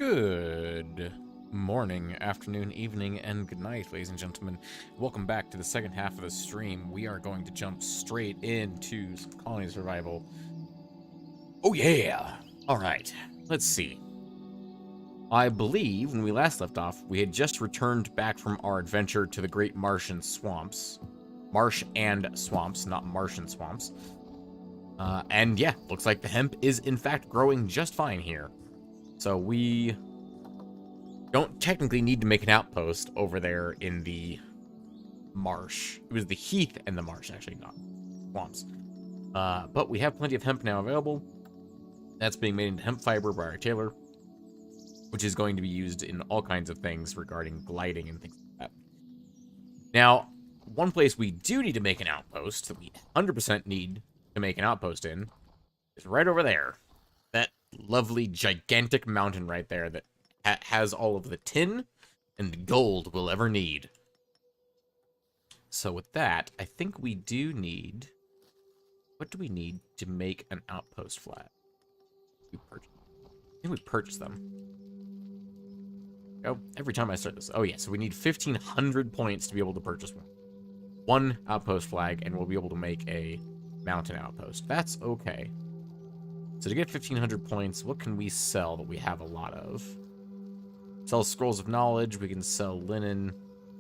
Good morning, afternoon, evening, and good night, ladies and gentlemen. Welcome back to the second half of the stream. We are going to jump straight into some colony survival. Oh yeah! Alright, let's see. I believe when we last left off, we had just returned back from our adventure to the Great Martian Swamps. Marsh and swamps, not Martian swamps. And yeah, looks like the hemp is in fact growing just fine here. So we don't technically need to make an outpost over there in the marsh. It was the heath and the marsh, actually, not swamps. But we have plenty of hemp now available. That's being made into hemp fiber by our tailor, which is going to be used in all kinds of things regarding gliding and things like that. Now, one place we do need to make an outpost, that we 100% need to make an outpost in, is right over there. That lovely, gigantic mountain right there that has all of the tin and gold we'll ever need. So with that, I think we do need... What do we need to make an outpost flat? I think we purchase them. Oh, every time I start this. Oh yeah, so we need 1,500 points to be able to purchase one. One outpost flag, and we'll be able to make a mountain outpost. That's okay. So to get 1,500 points, what can we sell that we have a lot of? Sell scrolls of knowledge, we can sell linen,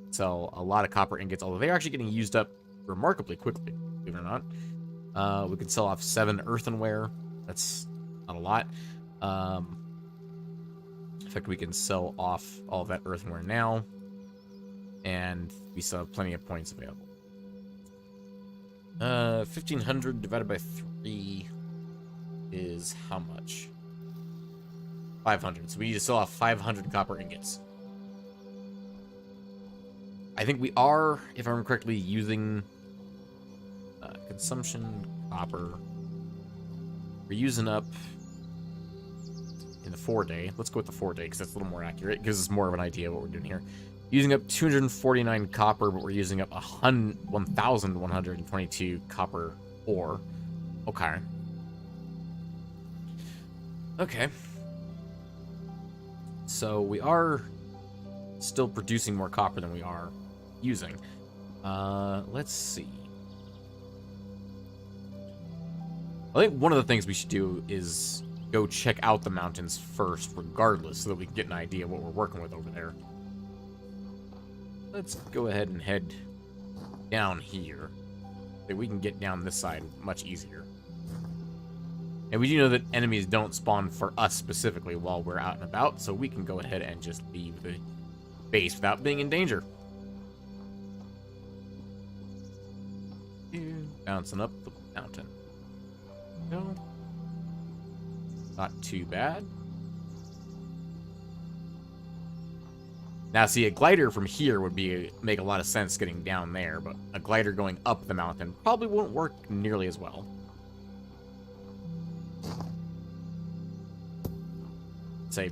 sell a lot of copper ingots, although they're actually getting used up remarkably quickly, believe it or not. We can sell off 7 earthenware. That's not a lot. In fact, we can sell off all of that earthenware now, and we still have plenty of points available. 1,500 divided by 3 is how much? 500. So we need to sell off 500 copper ingots. I think we are, if I remember correctly, using consumption copper. We're using up in the 4-day. Let's go with the 4-day because that's a little more accurate. It gives us more of an idea of what we're doing here. Using up 249 copper, but we're using up 1,122 copper ore. Okay. Okay. So we are still producing more copper than we are using. Let's see. I think one of the things we should do is go check out the mountains first, regardless, so that we can get an idea of what we're working with over there. Let's go ahead and head down here, so that we can get down this side much easier. And we do know that enemies don't spawn for us specifically while we're out and about, so we can go ahead and just leave the base without being in danger. Bouncing up the mountain. No. Not too bad. Now, see, a glider from here would make a lot of sense getting down there, but a glider going up the mountain probably won't work nearly as well. Say,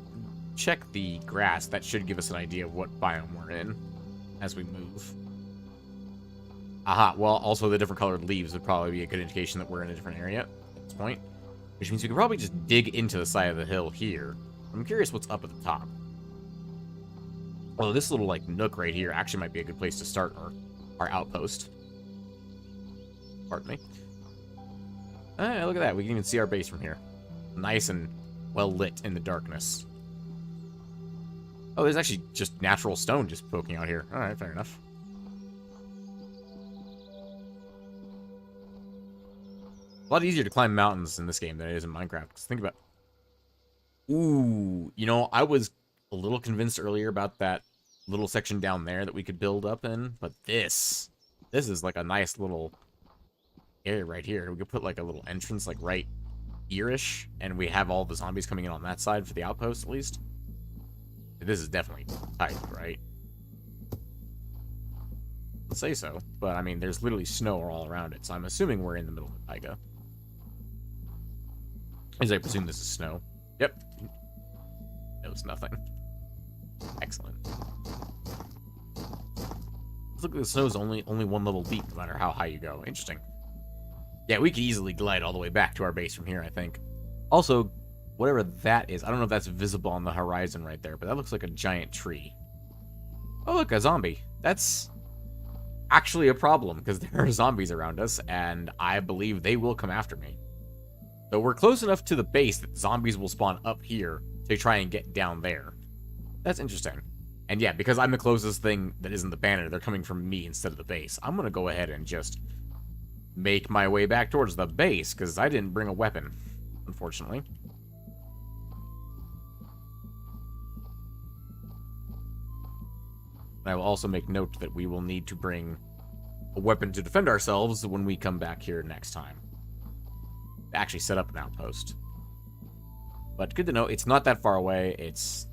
check the grass. That should give us an idea of what biome we're in as we move. Aha, well, also the different colored leaves would probably be a good indication that we're in a different area at this point. Which means we could probably just dig into the side of the hill here. I'm curious what's up at the top. Well, this little, like, nook right here actually might be a good place to start our outpost. Pardon me. Look at that. We can even see our base from here. Nice and well lit in the darkness. Oh, there's actually just natural stone just poking out here. Alright, fair enough. A lot easier to climb mountains in this game than it is in Minecraft. Because think about... Ooh, you know, I was a little convinced earlier about that little section down there that we could build up in. But this is like a nice little area right here. We could put like a little entrance like right here-ish. And we have all the zombies coming in on that side for the outpost at least. This is definitely tight, right? Let's say so. But I mean, there's literally snow all around it. So I'm assuming we're in the middle of the taiga. As I presume this is snow. Yep. No, it's nothing. Excellent. Look, the snow's only one level deep, no matter how high you go. Interesting. Yeah, we could easily glide all the way back to our base from here, I think. Also, Whatever that is. I don't know if that's visible on the horizon right there, but that looks like a giant tree. Oh, look, a zombie. That's actually a problem, because there are zombies around us, and I believe they will come after me. So we're close enough to the base that zombies will spawn up here to try and get down there. That's interesting. And yeah, because I'm the closest thing that isn't the banner, they're coming from me instead of the base. I'm going to go ahead and just make my way back towards the base, because I didn't bring a weapon, unfortunately. I will also make note that we will need to bring a weapon to defend ourselves when we come back here next time. Actually set up an outpost. But good to know, it's not that far away. It's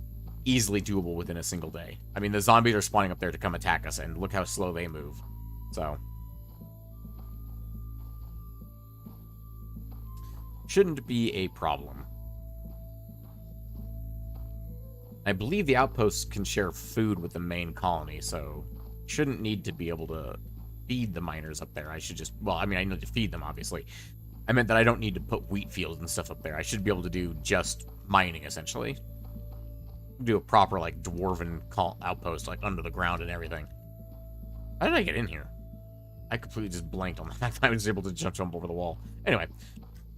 easily doable within a single day. I mean, the zombies are spawning up there to come attack us, and look how slow they move. So shouldn't be a problem. I believe the outposts can share food with the main colony, so shouldn't need to be able to feed the miners up there. I should just, well, I mean, I need to feed them, obviously. I meant that I don't need to put wheat fields and stuff up there. I should be able to do just mining, essentially. Do a proper, like, dwarven outpost, like, under the ground and everything. How did I get in here? I completely just blanked on the fact that I was able to jump over the wall. Anyway,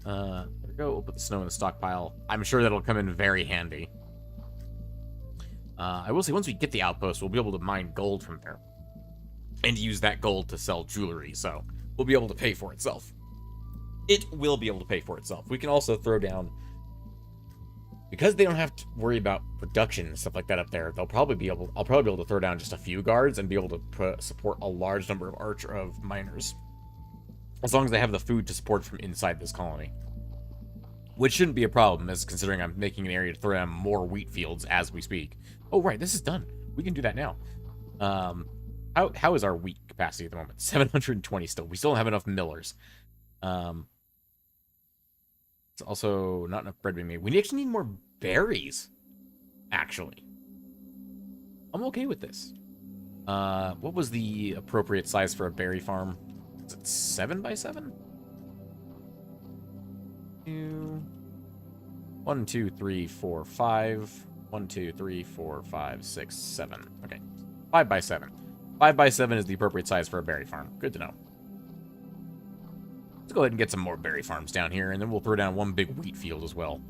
there we go. We'll put the snow in the stockpile. I'm sure that'll come in very handy. I will say, once we get the outpost, we'll be able to mine gold from there. And use that gold to sell jewelry, so we'll be able to pay for itself. It will be able to pay for itself. We can also throw down... Because they don't have to worry about production and stuff like that up there, they'll probably be able... I'll probably be able to throw down just a few guards and be able to support a large number of miners. As long as they have the food to support from inside this colony. Which shouldn't be a problem, as considering I'm making an area to throw down more wheat fields as we speak. Oh, right, this is done. We can do that now. How is our wheat capacity at the moment? 720 still. We still don't have enough millers. It's also not enough bread being made. We actually need more berries, actually. I'm okay with this. What was the appropriate size for a berry farm? Is it 7 by 7? 1, 2, 3, 4, 5. 1, 2, 3, 4, 5, 6, 7. Okay. 5 by 7. 5 by 7 is the appropriate size for a berry farm. Good to know. Let's go ahead and get some more berry farms down here, and then we'll throw down one big wheat field as well.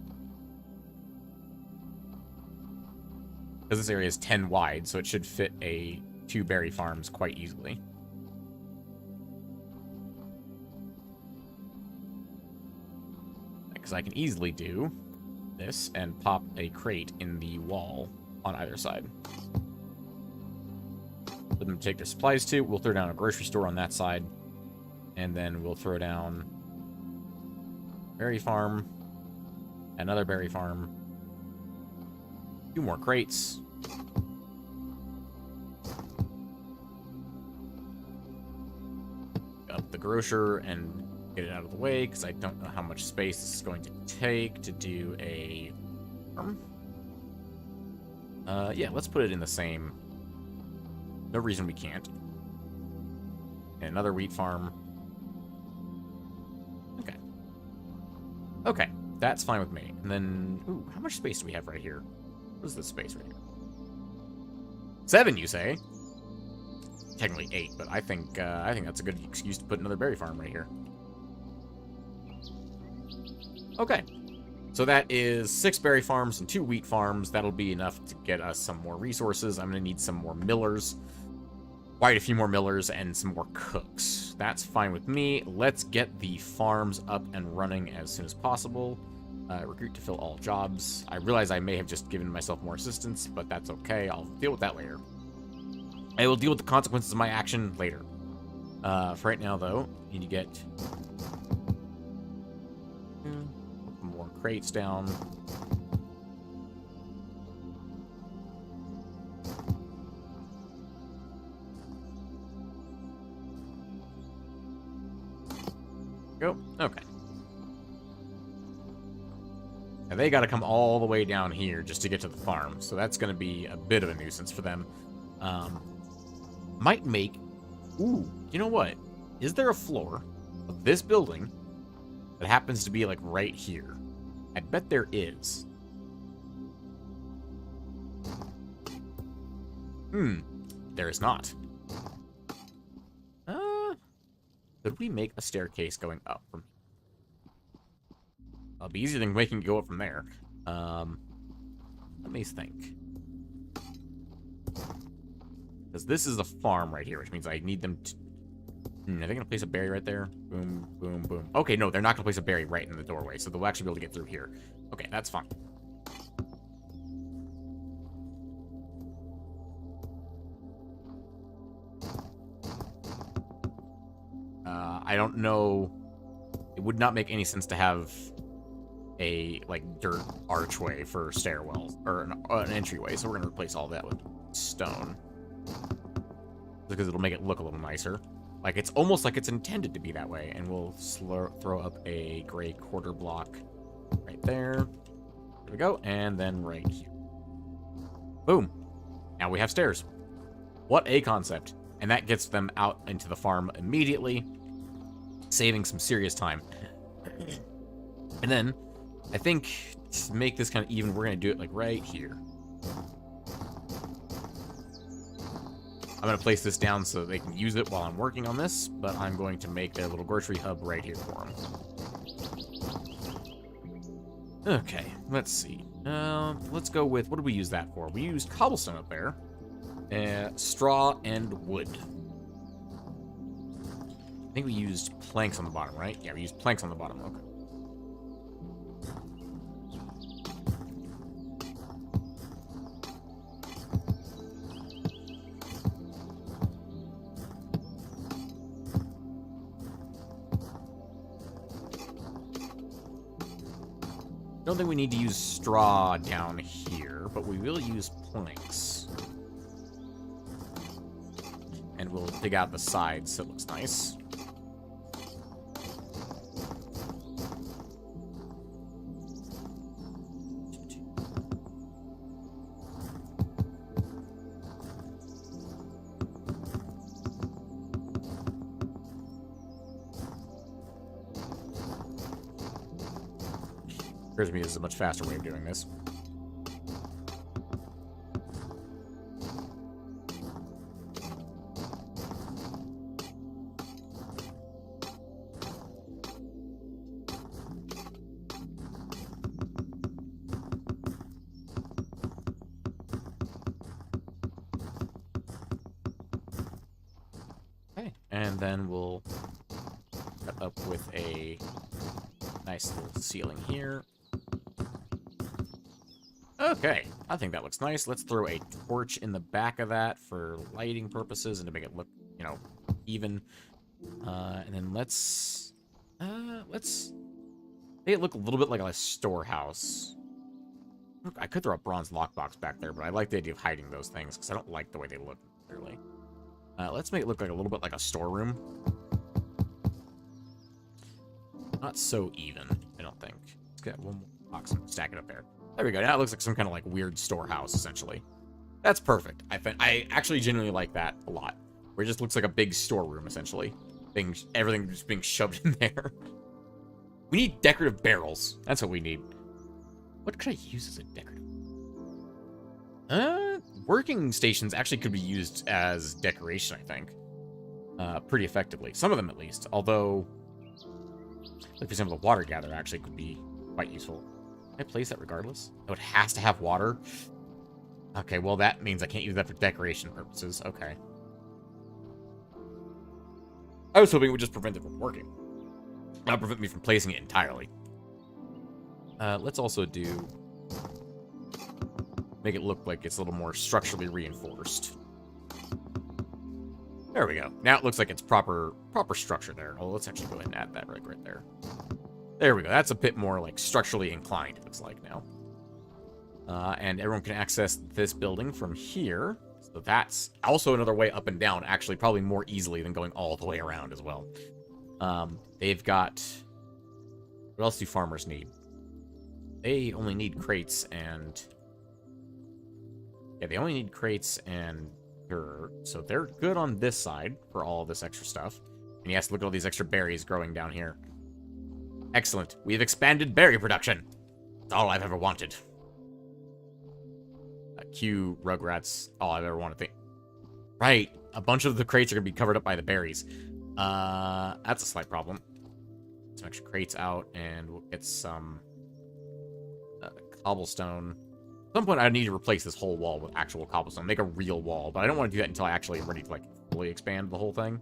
Because this area is 10 wide, so it should fit 2 berry farms quite easily. Because I can easily do this and pop a crate in the wall on either side. Let them take their supplies too. We'll throw down a grocery store on that side. And then we'll throw down berry farm, another berry farm, 2 more crates. Up the grocer and get it out of the way, because I don't know how much space this is going to take to do a farm. Yeah, let's put it in the same. No reason we can't. And another wheat farm. Okay. Okay, that's fine with me. And then, ooh, how much space do we have right here? What is this space right here? 7, you say? Technically 8, but I think that's a good excuse to put another berry farm right here. Okay, so that is 6 berry farms and 2 wheat farms. That'll be enough to get us some more resources. I'm going to need some more millers. Quite a few more millers and some more cooks. That's fine with me. Let's get the farms up and running as soon as possible. Recruit to fill all jobs. I realize I may have just given myself more assistance, but that's okay. I'll deal with that later. I will deal with the consequences of my action later. For right now, though, I need to get more crates down. Go. Okay. And they got to come all the way down here just to get to the farm, so that's going to be a bit of a nuisance for them. Might make... Ooh, you know what? Is there a floor of this building that happens to be, like, right here? I bet there is. There is not. Could we make a staircase going up from here? It'll be easier than making it go up from there. Let me think. Because this is a farm right here, which means I need them to... Are they going to place a berry right there? Boom, boom, boom. Okay, no, they're not going to place a berry right in the doorway, so they'll actually be able to get through here. Okay, that's fine. I don't know. It would not make any sense to have a, like, dirt archway for stairwells, or an entryway, so we're going to replace all that with stone. Because it'll make it look a little nicer. Like, it's almost like it's intended to be that way. And we'll throw up a gray quarter block right there. There we go. And then right here. Boom. Now we have stairs. What a concept. And that gets them out into the farm immediately, saving some serious time. And then, I think, to make this kind of even, we're going to do it, like, right here. I'm going to place this down so they can use it while I'm working on this, but I'm going to make a little grocery hub right here for them. Okay, let's see. Let's go with, what did we use that for? We used cobblestone up there. Straw and wood. I think we used planks on the bottom, right? Yeah, we used planks on the bottom. Okay. I don't think we need to use straw down here, but we will use planks. And we'll dig out the sides so it looks nice. Occurs to me this is a much faster way of doing this. Okay, and then we'll cut up with a nice little ceiling here. Okay, I think that looks nice. Let's throw a torch in the back of that for lighting purposes and to make it look, you know, even. And then let's make it look a little bit like a storehouse. I could throw a bronze lockbox back there, but I like the idea of hiding those things because I don't like the way they look, really. Let's make it look like a little bit like a storeroom. Not so even, I don't think. Let's get one more box and stack it up there. There we go. Now it looks like some kind of like weird storehouse, essentially. That's perfect. I actually genuinely like that a lot. Where it just looks like a big storeroom, essentially. Everything just being shoved in there. We need decorative barrels. That's what we need. What could I use as a decorative? Working stations actually could be used as decoration, I think. Pretty effectively. Some of them, at least. Although, like, for example, the water gatherer actually could be quite useful. Can I place that regardless? Oh, it has to have water? Okay, well, that means I can't use that for decoration purposes. Okay. I was hoping it would just prevent it from working. Not prevent me from placing it entirely. Let's also make it look like it's a little more structurally reinforced. There we go. Now it looks like it's proper structure there. Oh, let's actually go ahead and add that right there. There we go. That's a bit more, like, structurally inclined, it looks like now. And everyone can access this building from here. So that's also another way up and down, actually, probably more easily than going all the way around as well. They've got... What else do farmers need? They only need crates and... Yeah, they only need crates and dirt. So they're good on this side for all of this extra stuff. And yes, look at all these extra berries growing down here. Excellent. We've expanded berry production. It's all I've ever wanted. Cue Rugrats, all I've ever wanted. Right, a bunch of the crates are going to be covered up by the berries. That's a slight problem. Some extra crates out, and we'll get some cobblestone. At some point, I need to replace this whole wall with actual cobblestone. Make a real wall, but I don't want to do that until I actually am ready to, like, fully expand the whole thing.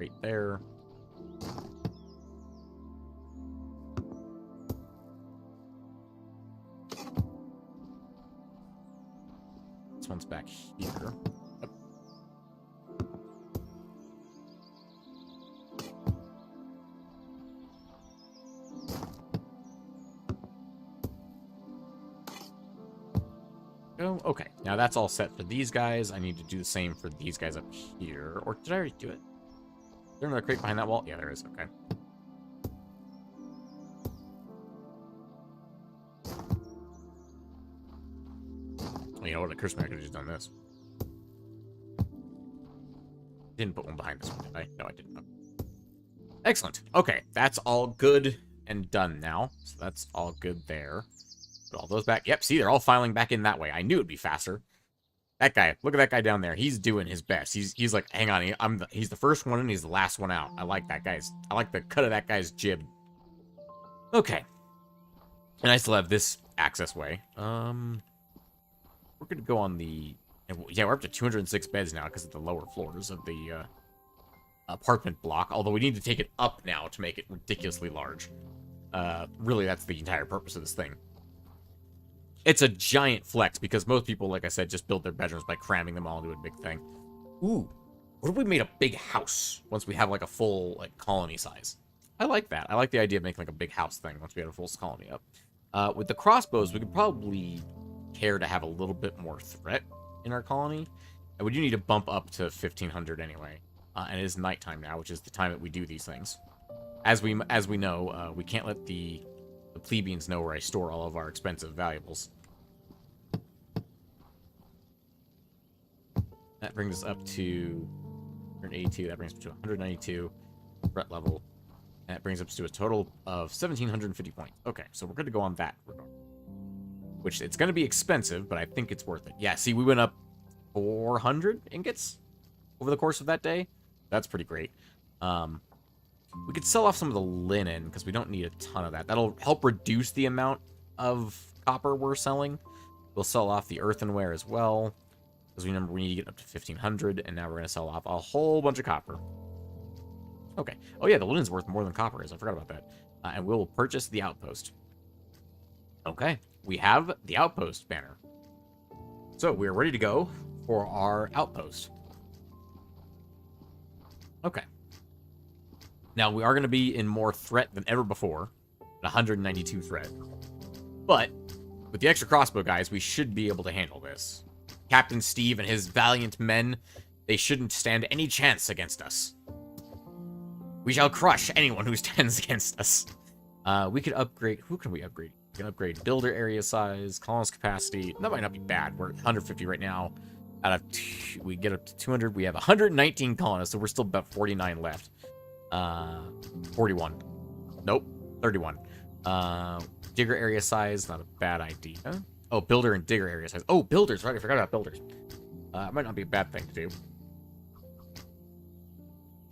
Right there. This one's back here. Yep. Oh, okay. Now that's all set for these guys. I need to do the same for these guys up here. Or did I already do it? Is there another crate behind that wall? Yeah, there is. Okay. You know what? It occurs to me I could have just done this. Didn't put one behind this one, did I? No, I didn't. Excellent. Okay, that's all good and done now. So that's all good there. Put all those back. Yep, see, they're all filing back in that way. I knew it'd be faster. That guy, look at that guy down there. He's doing his best. He's like, hang on, he's the first one in, he's the last one out. I like the cut of that guy's jib. Okay. And I still have this access way. We're gonna go on the... Yeah, we're up to 206 beds now because of the lower floors of the apartment block. Although we need to take it up now to make it ridiculously large. Really, that's the entire purpose of this thing. It's a giant flex because most people, like I said, just build their bedrooms by cramming them all into a big thing. Ooh, what if we made a big house once we have like a full like colony size? I like that. I like the idea of making like a big house thing once we have a full colony up. With the crossbows, we could probably care to have a little bit more threat in our colony. And we do need to bump up to 1500 anyway. And it is nighttime now, which is the time that we do these things. As we know, we can't let the plebeians know where I store all of our expensive valuables. That brings us up to 182. That brings us to 192 threat level. And that brings us to a total of 1750 points. Okay, so we're going to go on that regard. Which, it's going to be expensive, but I think it's worth it. Yeah, see, we went up 400 ingots over the course of that day. That's pretty great. We could sell off some of the linen, because we don't need a ton of that. That'll help reduce the amount of copper we're selling. We'll sell off the earthenware as well, because we remember we need to get up to 1500, and now we're going to sell off a whole bunch of copper. Okay. Oh yeah, the linen's worth more than copper is. I forgot about that. And we'll purchase the outpost. Okay. We have the outpost banner. So we're ready to go for our outpost. Okay. Now, we are going to be in more threat than ever before. 192 threat. But, with the extra crossbow guys, we should be able to handle this. Captain Steve and his valiant men, they shouldn't stand any chance against us. We shall crush anyone who stands against us. We could upgrade... Who can we upgrade? We can upgrade builder area size, colonist capacity. That might not be bad. We're at 150 right now. Out of we get up to 200. We have 119 colonists, so we're still about 49 left. 41. Nope. 31. Digger area size, not a bad idea. Oh, builder and digger area size. Oh, builders, right? I forgot about builders. It might not be a bad thing to do.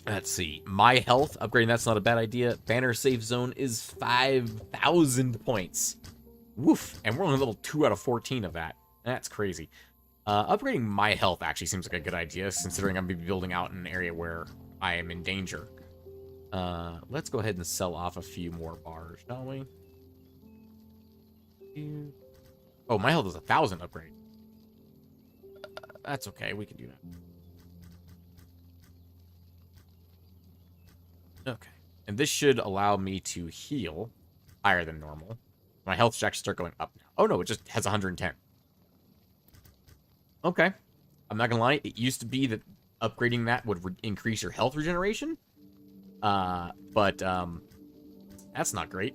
Let's see. My health, upgrading that's not a bad idea. Banner safe zone is 5,000 points. Woof. And we're only level 2 out of 14 of that. That's crazy. Upgrading my health actually seems like a good idea, considering I'm going to be building out in an area where I am in danger. Let's go ahead and sell off a few more bars, shall we? Oh, my health is 1,000 upgrade. That's okay, we can do that. Okay. And this should allow me to heal higher than normal. My health should actually start going up now. Oh no, it just has 110. Okay. I'm not gonna lie, it used to be that upgrading that would increase your health regeneration. But that's not great.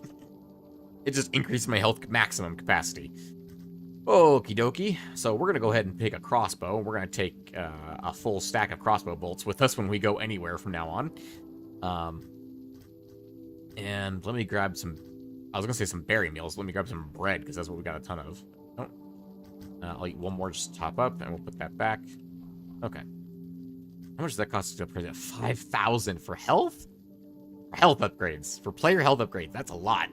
It just increased my health maximum capacity. Okie dokie. So we're gonna go ahead and pick a crossbow. We're gonna take a full stack of crossbow bolts with us when we go anywhere from now on. And let me grab some... I was going to say some berry meals. Let me grab some bread, because that's what we got a ton of. Oh. I'll eat one more just to top up, and we'll put that back. Okay. How much does that cost to upgrade? 5,000 for health? For health upgrades. For player health upgrades. That's a lot.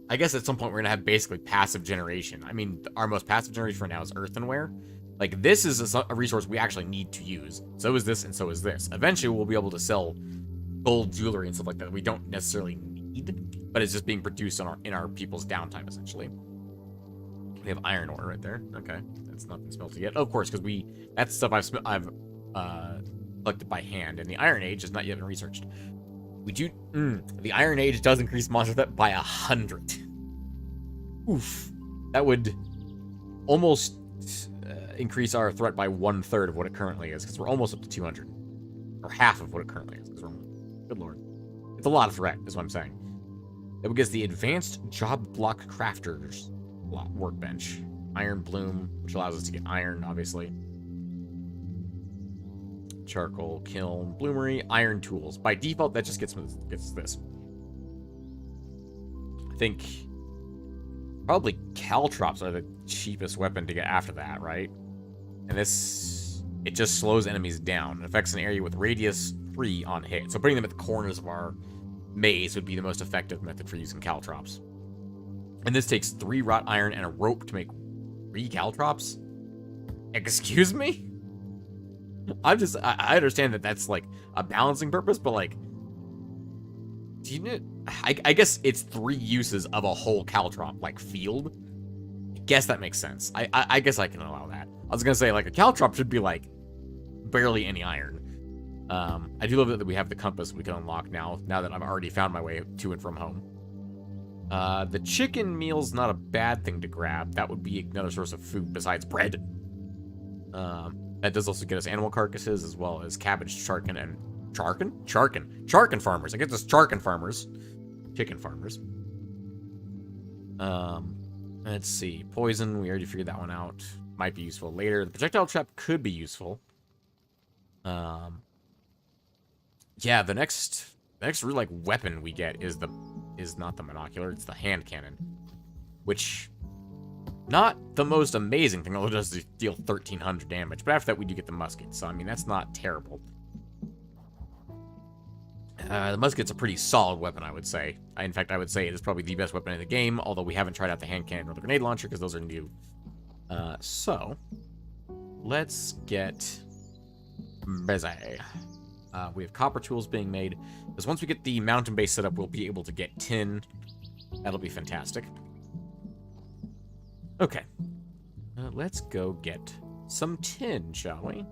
I guess at some point we're going to have basically passive generation. I mean, our most passive generation right now is earthenware. Like, this is a resource we actually need to use. So is this, and so is this. Eventually, we'll be able to sell gold jewelry and stuff like that we don't necessarily need, but it's just being produced in our people's downtime, essentially. We have iron ore right there. Okay, that's not been smelted yet. Oh, of course, because that's stuff I've collected by hand, and the Iron Age has not yet been researched. The Iron Age does increase monster threat by 100. Oof, that would almost increase our threat by 1/3 of what it currently is, because we're almost up to 200, or half of what it currently is. Good lord, it's a lot of threat, is what I'm saying. That would get us the Advanced Job Block Crafters workbench, Iron Bloom, which allows us to get iron, obviously. Charcoal kiln, bloomery, iron tools. By default, that just gets this. I think probably caltrops are the cheapest weapon to get after that, right? And this, it just slows enemies down. It affects an area with radius 3 on hit. So putting them at the corners of our maze would be the most effective method for using caltrops. And this takes 3 wrought iron and a rope to make 3 caltrops? Excuse me? I understand that that's like a balancing purpose, but like, do you know, I guess it's 3 uses of a whole caltrop, like field. I guess that makes sense. I guess I can allow that. I was gonna say, like, a caltrop should be like barely any iron. I do love that we have the compass we can unlock now that I've already found my way to and from home. The chicken meal's not a bad thing to grab. That would be another source of food besides bread. That does also get us animal carcasses, as well as cabbage, charkin, and... Charkin farmers. I get this charkin farmers. Chicken farmers. Let's see. Poison, we already figured that one out. Might be useful later. The projectile trap could be useful. Yeah, the next real, like, weapon we get is not the monocular, it's the hand cannon. Which, not the most amazing thing, although it does deal 1,300 damage. But after that, we do get the musket, so, I mean, that's not terrible. The musket's a pretty solid weapon, I would say. In fact, I would say it is probably the best weapon in the game, although we haven't tried out the hand cannon or the grenade launcher, because those are new. So, let's get busy. We have copper tools being made, because once we get the mountain base set up, we'll be able to get tin. That'll be fantastic. Okay. Let's go get some tin, shall we?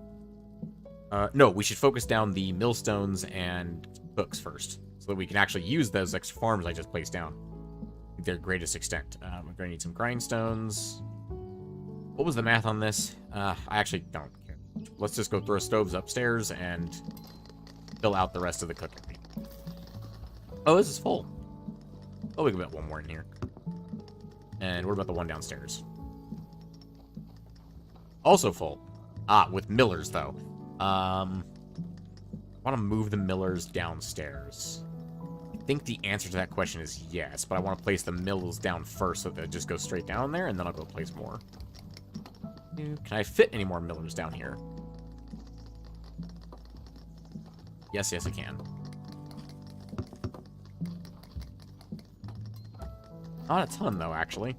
No, we should focus down the millstones and hooks first, so that we can actually use those extra farms I just placed down to their greatest extent. We're going to need some grindstones. What was the math on this? I actually don't care. Let's just go throw stoves upstairs and fill out the rest of the cooking. Oh, this is full. Oh, we can put one more in here. And what about the one downstairs? Also full. Ah, with millers, though. I want to move the millers downstairs. I think the answer to that question is yes, but I want to place the mills down first so that it just goes straight down there, and then I'll go place more. Can I fit any more millers down here? Yes, I can. Not a ton, though, actually.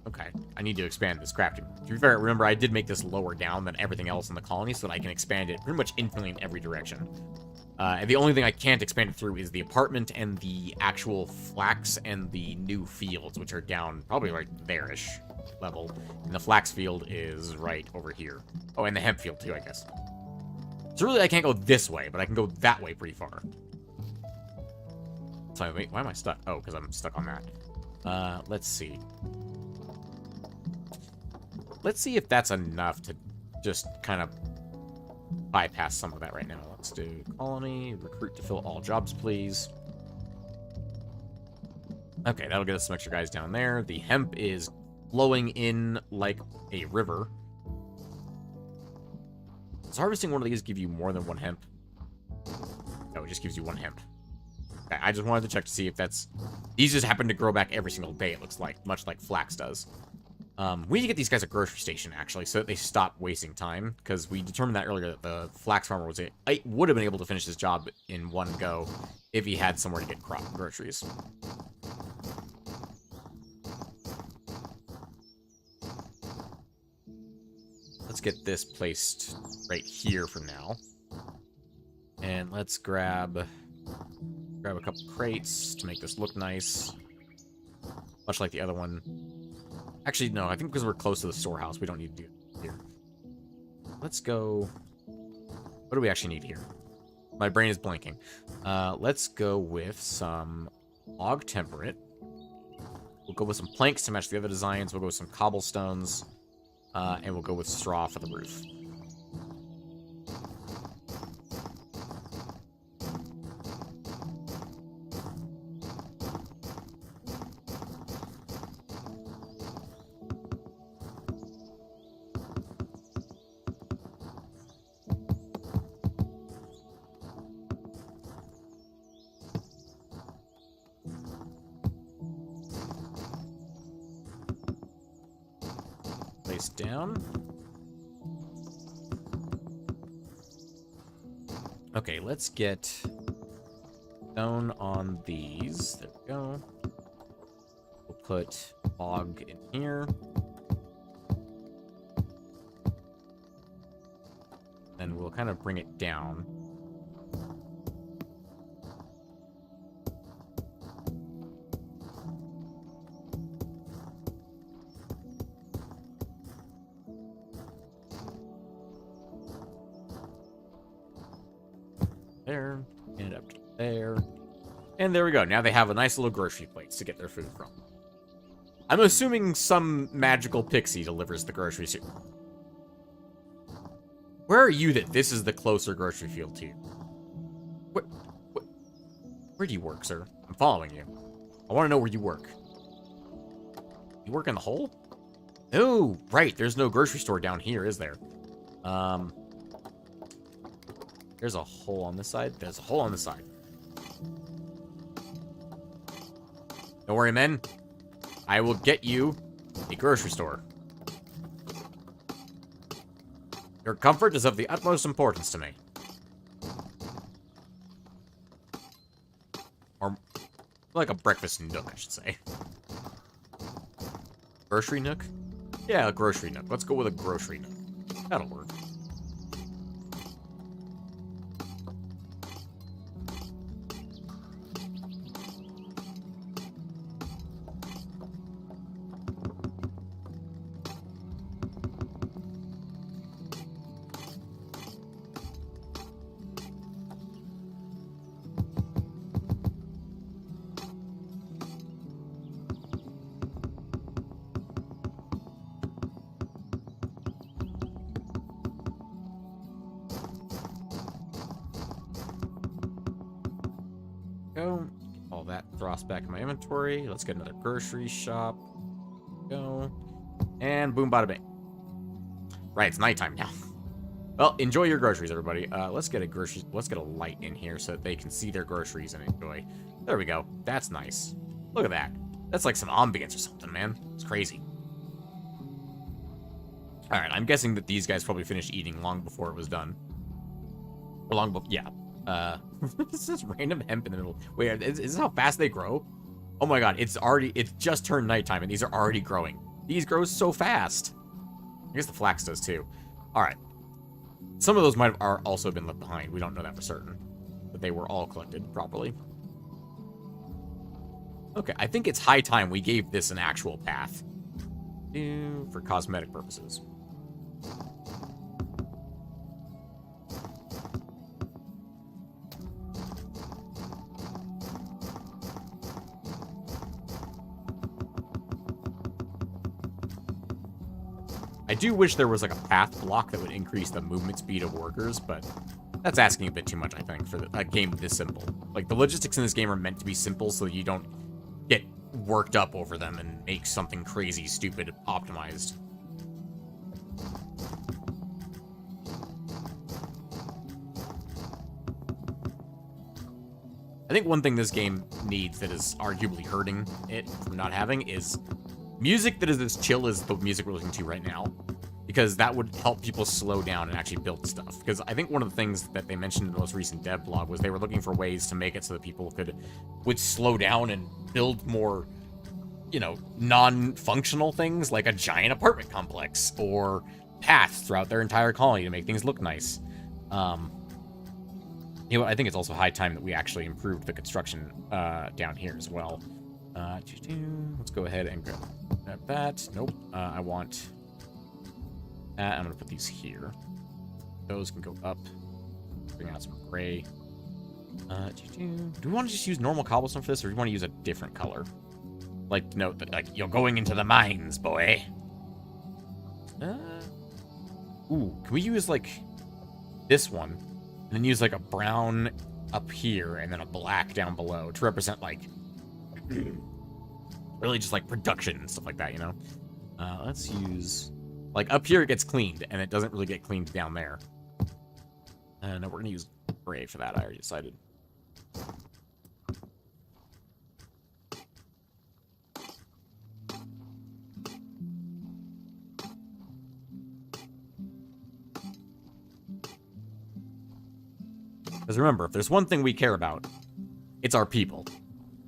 Okay, I need to expand this crafting. To be fair, remember, I did make this lower down than everything else in the colony so that I can expand it pretty much infinitely in every direction. And the only thing I can't expand it through is the apartment and the actual flax and the new fields, which are down probably right there-ish level. And the flax field is right over here. Oh, and the hemp field, too, I guess. So really, I can't go this way, but I can go that way pretty far. So wait, why am I stuck? Oh, because I'm stuck on that. Let's see. Let's see if that's enough to just kind of bypass some of that right now. Let's do colony, recruit to fill all jobs, please. Okay, that'll get us some extra guys down there. The hemp is flowing in like a river. Does harvesting one of these give you more than one hemp? No, it just gives you one hemp. Okay, I just wanted to check to see if that's... These just happen to grow back every single day, it looks like. Much like flax does. We need to get these guys a grocery station, actually, so that they stop wasting time. Because we determined that earlier that the flax farmer would have been able to finish his job in one go if he had somewhere to get groceries. Let's get this placed right here for now. And let's grab a couple crates to make this look nice. Much like the other one. Actually, no, I think because we're close to the storehouse, we don't need to do it here. Let's go... What do we actually need here? My brain is blanking. Let's go with some log temperate. We'll go with some planks to match the other designs. We'll go with some cobblestones. And we'll go with straw for the roof. Place down. Okay, let's get stone on these. There we go. We'll put log in here. Then we'll kind of bring it down. There, and up to there. And there we go. Now they have a nice little grocery place to get their food from. I'm assuming some magical pixie delivers the groceries here. Where are you that this is the closer grocery field to you? Where do you work, sir? I'm following you. I want to know where you work. You work in the hole? Oh, right. There's no grocery store down here, is there? There's a hole on this side. There's a hole on this side. Don't worry, men. I will get you a grocery store. Your comfort is of the utmost importance to me. Or like a breakfast nook, I should say. Grocery nook? Yeah, a grocery nook. Let's go with a grocery nook. That'll work. Go. All that drops back in my inventory. Let's get another grocery shop. Go. And boom, bada bing. Right, it's nighttime now. Well, enjoy your groceries, everybody. Let's get a light in here so that they can see their groceries and enjoy. There we go. That's nice. Look at that. That's like some ambience or something, man. It's crazy. Alright, I'm guessing that these guys probably finished eating long before it was done. Or long before, yeah. This is random hemp in the middle. Wait, is this how fast they grow? Oh my god, it's just turned nighttime and these are already growing. These grow so fast. I guess the flax does too. Alright. Some of those might have also been left behind. We don't know that for certain. But they were all collected properly. Okay, I think it's high time we gave this an actual path. For cosmetic purposes. I do wish there was like a path block that would increase the movement speed of workers, but that's asking a bit too much, I think, for a game this simple. Like, the logistics in this game are meant to be simple so you don't get worked up over them and make something crazy, stupid, optimized. I think one thing this game needs that is arguably hurting it from not having is music that is as chill as the music we're listening to right now. Because that would help people slow down and actually build stuff. Because I think one of the things that they mentioned in the most recent dev blog was they were looking for ways to make it so that people would slow down and build more, you know, non-functional things like a giant apartment complex or paths throughout their entire colony to make things look nice. You know, I think it's also high time that we actually improved the construction down here as well. Let's go ahead and grab that. Nope. I want that. I'm going to put these here. Those can go up. Bring out some gray. Do we want to just use normal cobblestone for this, or do we want to use a different color? Like, note that, like, you're going into the mines, boy. Ooh, can we use, like, this one? And then use, like, a brown up here and then a black down below to represent, like, really just, like, production and stuff like that, you know? Let's use... Like, up here it gets cleaned, and it doesn't really get cleaned down there. No, we're going to use gray for that. I already decided. Because remember, if there's one thing we care about, it's our people.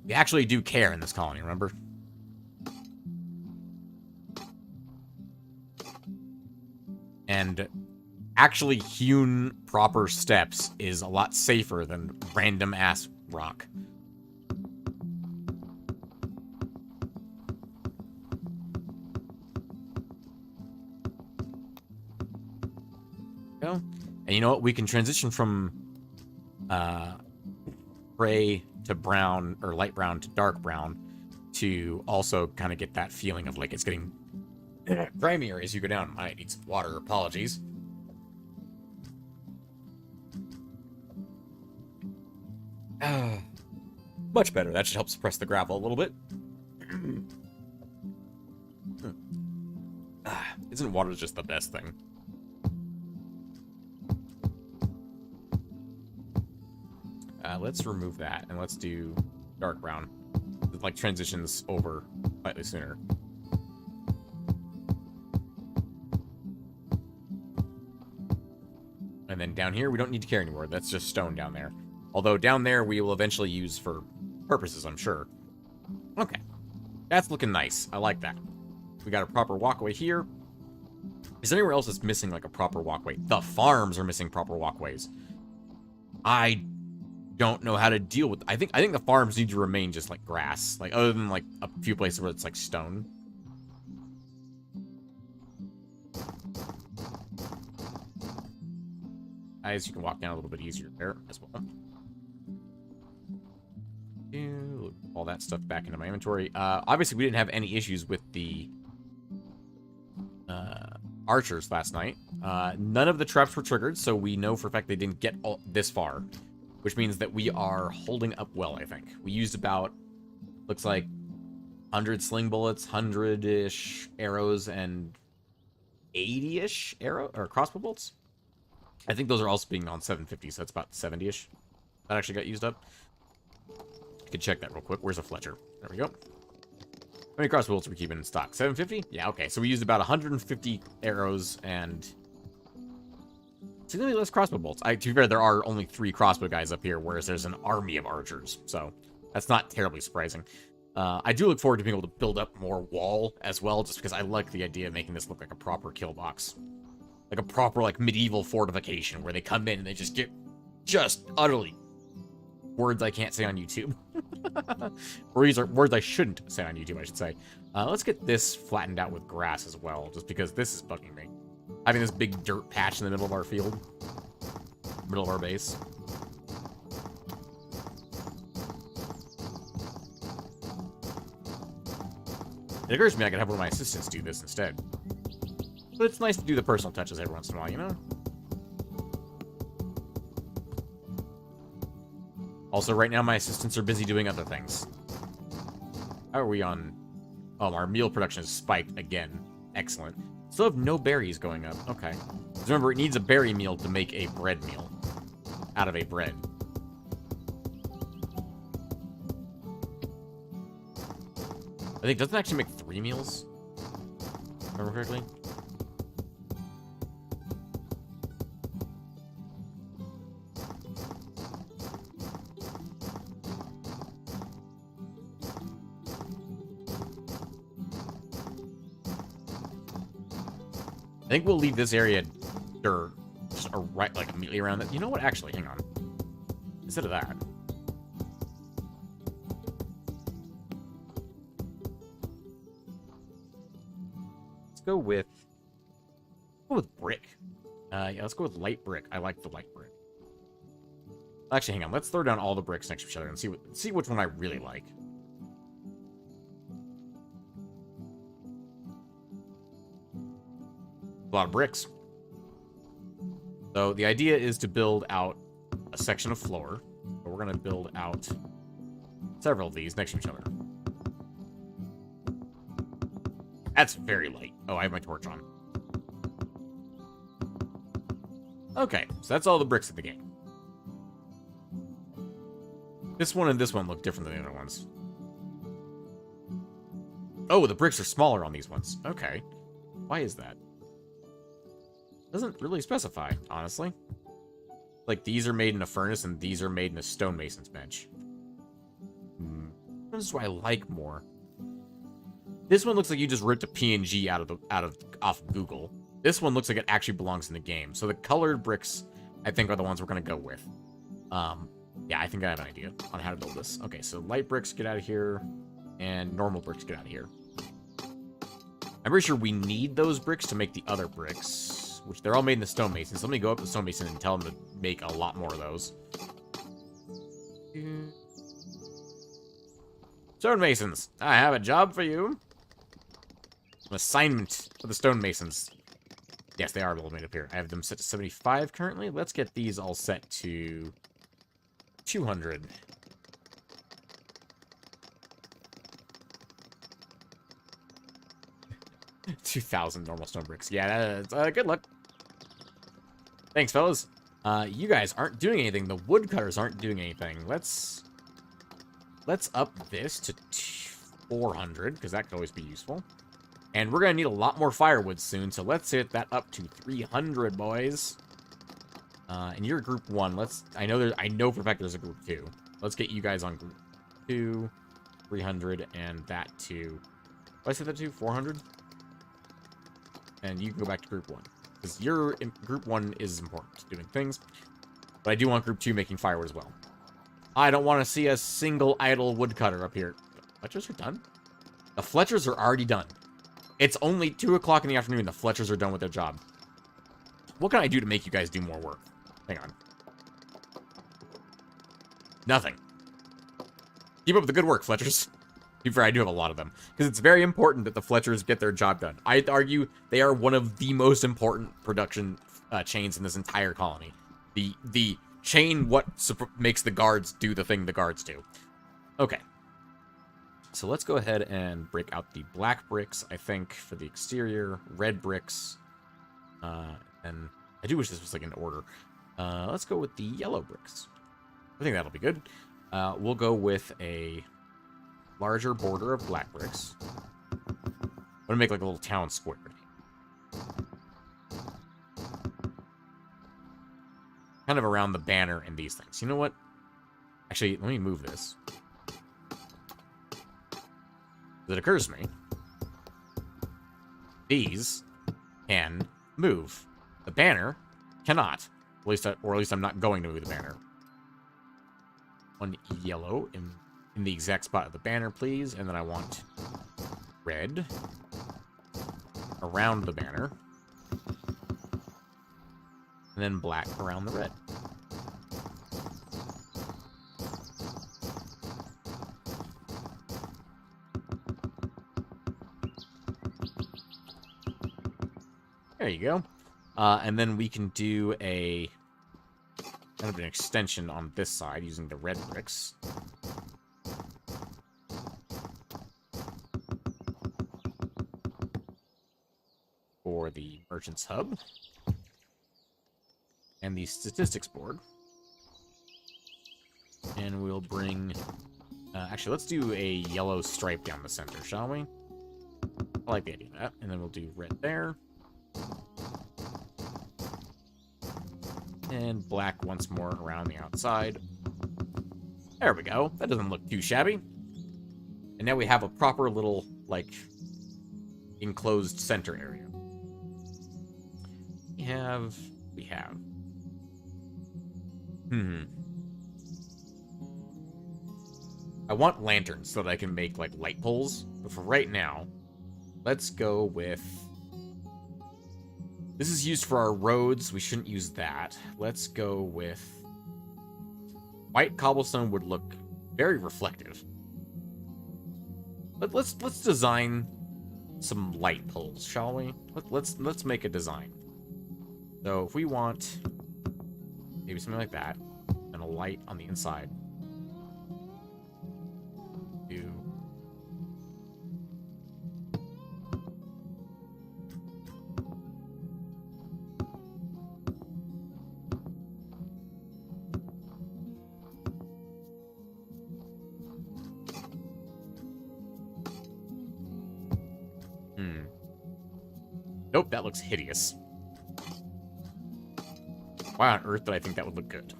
We actually do care in this colony, remember? And actually hewn proper steps is a lot safer than random ass rock. Go. And you know what? We can transition from gray to brown, or light brown to dark brown, to also kind of get that feeling of like it's getting grimier as you go down. I need some water, apologies. Much better. That should help suppress the gravel a little bit. Isn't water just the best thing? Let's remove that, and let's do dark brown. It, like, transitions over slightly sooner. And then down here, we don't need to care anymore. That's just stone down there. Although down there, we will eventually use for purposes, I'm sure. Okay. That's looking nice. I like that. We got a proper walkway here. Is there anywhere else that's missing, like, a proper walkway? The farms are missing proper walkways. I don't know how to deal with... I think the farms need to remain just, like, grass. Like, other than, like, a few places where it's, like, stone. As you can walk down a little bit easier there as well. All that stuff back into my inventory. Obviously, we didn't have any issues with the archers last night. None of the traps were triggered, so we know for a fact they didn't get this far, which means that we are holding up well, I think. We used about, looks like, 100 sling bullets, 100-ish arrows, and 80-ish crossbow bolts. I think those are also being on 750, so that's about 70-ish. That actually got used up. I could check that real quick. Where's a Fletcher? There we go. How many crossbow bolts are we keeping in stock? 750? Yeah, okay. So we used about 150 arrows and significantly less crossbow bolts. To be fair, there are only 3 crossbow guys up here, whereas there's an army of archers. So that's not terribly surprising. I do look forward to being able to build up more wall as well, just because I like the idea of making this look like a proper kill box. Like a proper, like, medieval fortification where they come in and they just get just utterly words I can't say on YouTube. Or these are words I shouldn't say on YouTube, I should say. Let's get this flattened out with grass as well, just because this is bugging me. Having this big dirt patch in the middle of our field. Middle of our base. It occurs to me I could have one of my assistants do this instead. But it's nice to do the personal touches every once in a while, you know? Also, right now, my assistants are busy doing other things. How are we on... Oh, our meal production is spiked again. Excellent. Still have no berries going up. Okay. Remember, it needs a berry meal to make a bread meal. Out of a bread. I think, doesn't it actually make 3 meals? Remember correctly? I think we'll leave this area dirt, just right, like immediately around it. You know what? Actually, hang on. Instead of that, let's go with brick. Yeah, let's go with light brick. I like the light brick. Actually, hang on. Let's throw down all the bricks next to each other and see which one I really like. A lot of bricks. So the idea is to build out a section of floor. But we're going to build out several of these next to each other. That's very light. Oh, I have my torch on. Okay, so that's all the bricks in the game. This one and this one look different than the other ones. Oh, the bricks are smaller on these ones. Okay. Why is that? Doesn't really specify, honestly. Like, these are made in a furnace and these are made in a stonemason's bench. This is what I like more. This one looks like you just ripped a PNG off Google. This one looks like it actually belongs in the game. So the colored bricks, I think, are the ones we're gonna go with. Yeah, I think I have an idea on how to build this. Okay, so light bricks get out of here, and normal bricks get out of here. I'm pretty sure we need those bricks to make the other bricks, which they're all made in the stonemason. So let me go up to the stonemason and tell them to make a lot more of those. Stonemasons, I have a job for you. An assignment for the stonemasons. Yes, they are all made up here. I have them set to 75 currently. Let's get these all set to 200. $2,000 normal stone bricks. Yeah, that's good luck. Thanks, fellas. You guys aren't doing anything. The woodcutters aren't doing anything. Let's up this to 400, because that could always be useful. And we're going to need a lot more firewood soon, so let's hit that up to 300, boys. And you're group 1. I know for a fact there's a group 2. Let's get you guys on group 2, 300, and that to... What did I say that to? 400? And you can go back to group 1. Because group 1 is important to doing things. But I do want group 2 making firewood as well. I don't want to see a single idle woodcutter up here. Fletchers are done? The Fletchers are already done. It's only 2 o'clock in the afternoon. The Fletchers are done with their job. What can I do to make you guys do more work? Hang on. Nothing. Keep up the good work, Fletchers. I do have a lot of them. Because it's very important that the Fletchers get their job done. I'd argue they are one of the most important production chains in this entire colony. The chain what makes the guards do the thing the guards do. Okay. So let's go ahead and break out the black bricks, I think, for the exterior. Red bricks. And I do wish this was like in order. Let's go with the yellow bricks. I think that'll be good. We'll go with a larger border of black bricks. I'm gonna make like a little town square. Kind of around the banner and these things. You know what? Actually, let me move this. It occurs to me. These can move. The banner cannot. At least I'm not going to move the banner. One yellow in the exact spot of the banner, please. And then I want red around the banner. And then black around the red. There you go. And then we can do a kind of an extension on this side using the red bricks. For the merchant's hub. And the statistics board. And we'll bring Actually, let's do a yellow stripe down the center, shall we? I like the idea of that. And then we'll do red there. And black once more around the outside. There we go. That doesn't look too shabby. And now we have a proper little, like, enclosed center area. We have... I want lanterns so that I can make, like, light poles. But for right now, let's go with... This is used for our roads. We shouldn't use that. Let's go with... White cobblestone would look very reflective. But let's design some light poles, shall we? Let's make a design. So if we want maybe something like that, and a light on the inside. Nope, that looks hideous. Why on earth did I think that would look good?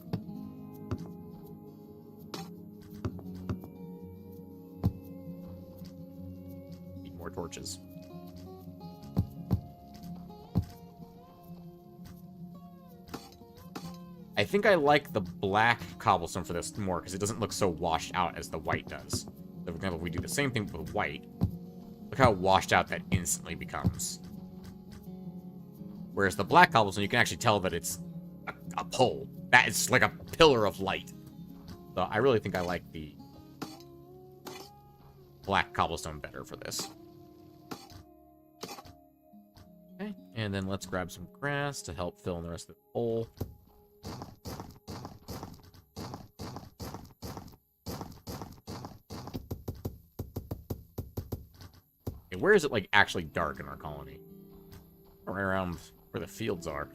Need more torches. I think I like the black cobblestone for this more because it doesn't look so washed out as the white does. So, for example, if we do the same thing with white, look how washed out that instantly becomes. Whereas the black cobblestone, you can actually tell that it's a pole. That is like a pillar of light. So I really think I like the black cobblestone better for this. Okay, and then let's grab some grass to help fill in the rest of the pole. Okay, where is it, like, actually dark in our colony? Right around where the fields are.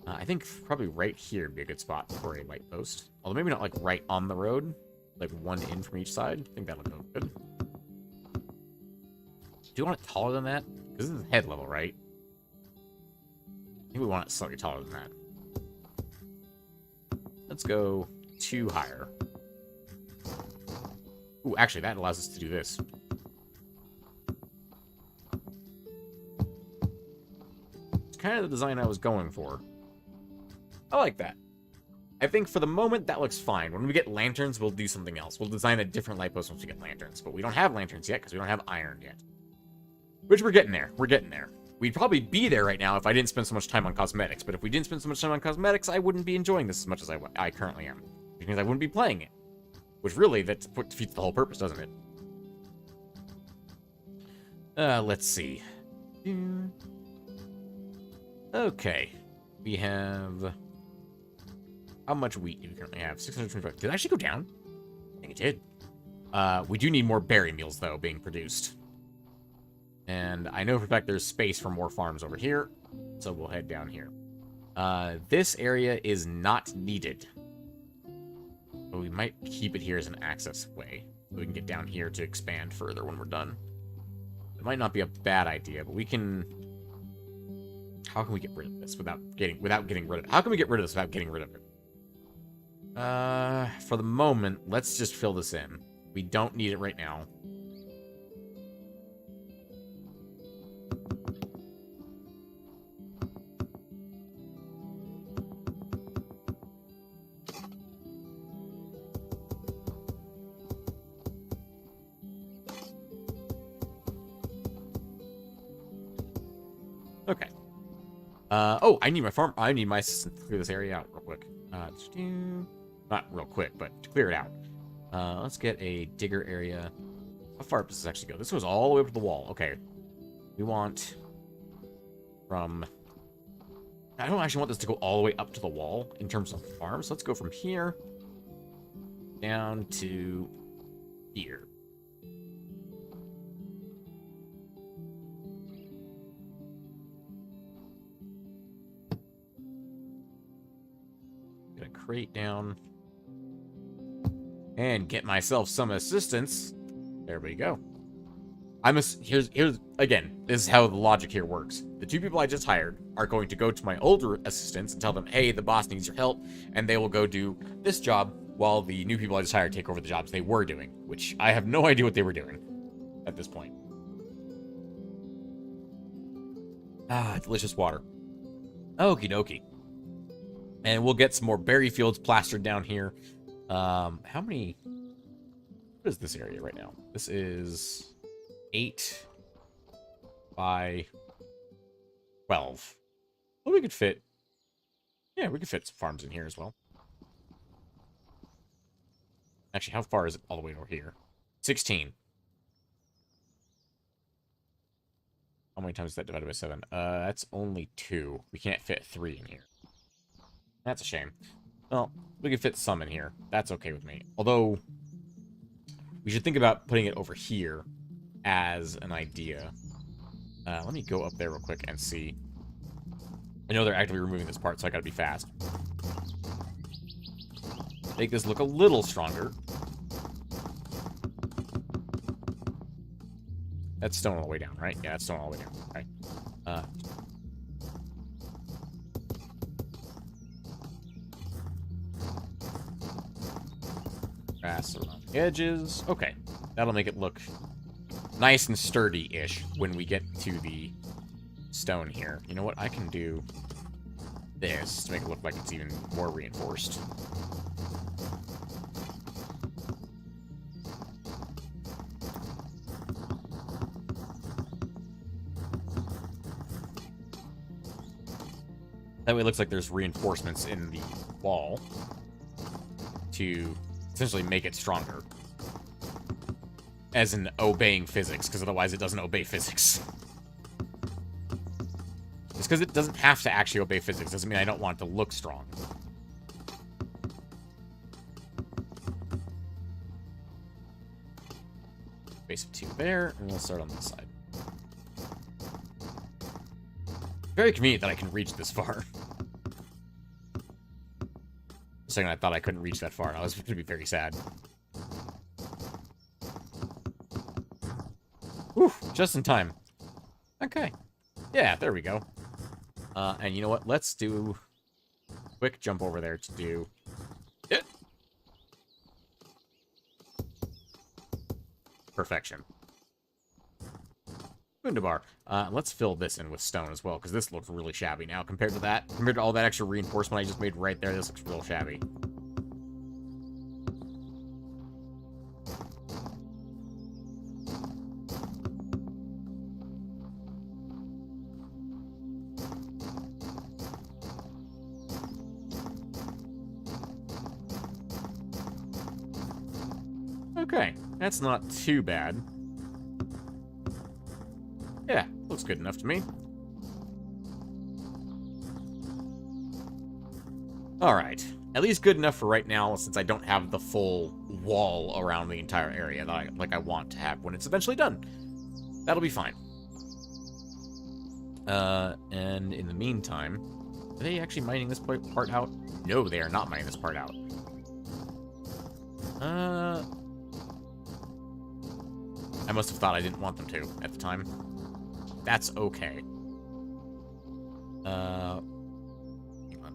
I think probably right here would be a good spot for a light post. Although maybe not, like, right on the road. Like, one in from each side. I think that would go good. Do you want it taller than that? Because this is head level, right? I think we want it slightly taller than that. Let's go 2 higher. Ooh, actually, that allows us to do this. Kind of the design I was going for. I like that. I think for the moment that looks fine. When we get lanterns, we'll do something else. We'll design a different light post once we get lanterns. But we don't have lanterns yet because we don't have iron yet. Which we're getting there. We're getting there. We'd probably be there right now if I didn't spend so much time on cosmetics. But if we didn't spend so much time on cosmetics, I wouldn't be enjoying this as much as I currently am. Which means I wouldn't be playing it. Which really, that defeats the whole purpose, doesn't it? Let's see. Okay, we have... How much wheat do we currently have? 625. Did it actually go down? I think it did. We do need more berry meals, though, being produced. And I know for a fact there's space for more farms over here, so we'll head down here. This area is not needed. But we might keep it here as an access way. So we can get down here to expand further when we're done. It might not be a bad idea, but we can... How can we get rid of this without getting rid of it? How can we get rid of this without getting rid of it? For the moment, let's just fill this in. We don't need it right now. Okay. Oh, I need my farm. I need my assistant to clear this area out real quick. Not real quick, but to clear it out. Let's get a digger area. How far up does this actually go? This goes all the way up to the wall. Okay. We want from... I don't actually want this to go all the way up to the wall in terms of farm. So let's go from here down to here. Crate down. and get myself some assistance. There we go. Here's again, this is how the logic here works. The 2 people I just hired are going to go to my older assistants and tell them, hey, the boss needs your help, and they will go do this job while the new people I just hired take over the jobs they were doing, which I have no idea what they were doing at this point. Ah, delicious water. Okie dokie. And we'll get some more berry fields plastered down here. How many... What is this area right now? This is 8 by 12. Well, we could fit... Yeah, we could fit some farms in here as well. Actually, how far is it all the way over here? 16. How many times is that divided by 7? That's only 2. We can't fit 3 in here. That's a shame. Well, we can fit some in here. That's okay with me. Although, we should think about putting it over here as an idea. Let me go up there real quick and see. I know they're actively removing this part, so I gotta be fast. Make this look a little stronger. That's stone all the way down, right? Yeah, that's stone all the way down. Right. Grass around the edges. Okay. That'll make it look nice and sturdy-ish when we get to the stone here. You know what? I can do this to make it look like it's even more reinforced. That way it looks like there's reinforcements in the wall to essentially make it stronger. As in obeying physics, because otherwise it doesn't obey physics. Just because it doesn't have to actually obey physics doesn't mean I don't want it to look strong. Base of 2 there, and we'll start on this side. Very convenient that I can reach this far. For a second I thought I couldn't reach that far, and I was going to be very sad. Whew, just in time. Okay. Yeah, there we go. And you know what? Let's do a quick jump over there to do it. Perfection. Wunderbar. Let's fill this in with stone as well, because this looks really shabby now compared to that. Compared to all that extra reinforcement I just made right there, this looks real shabby. Okay, that's not too bad. Yeah, looks good enough to me. Alright, at least good enough for right now, since I don't have the full wall around the entire area that I want to have when it's eventually done. That'll be fine. And in the meantime, are they actually mining this part out? No, they are not mining this part out. I must have thought I didn't want them to at the time. That's okay. Hang on.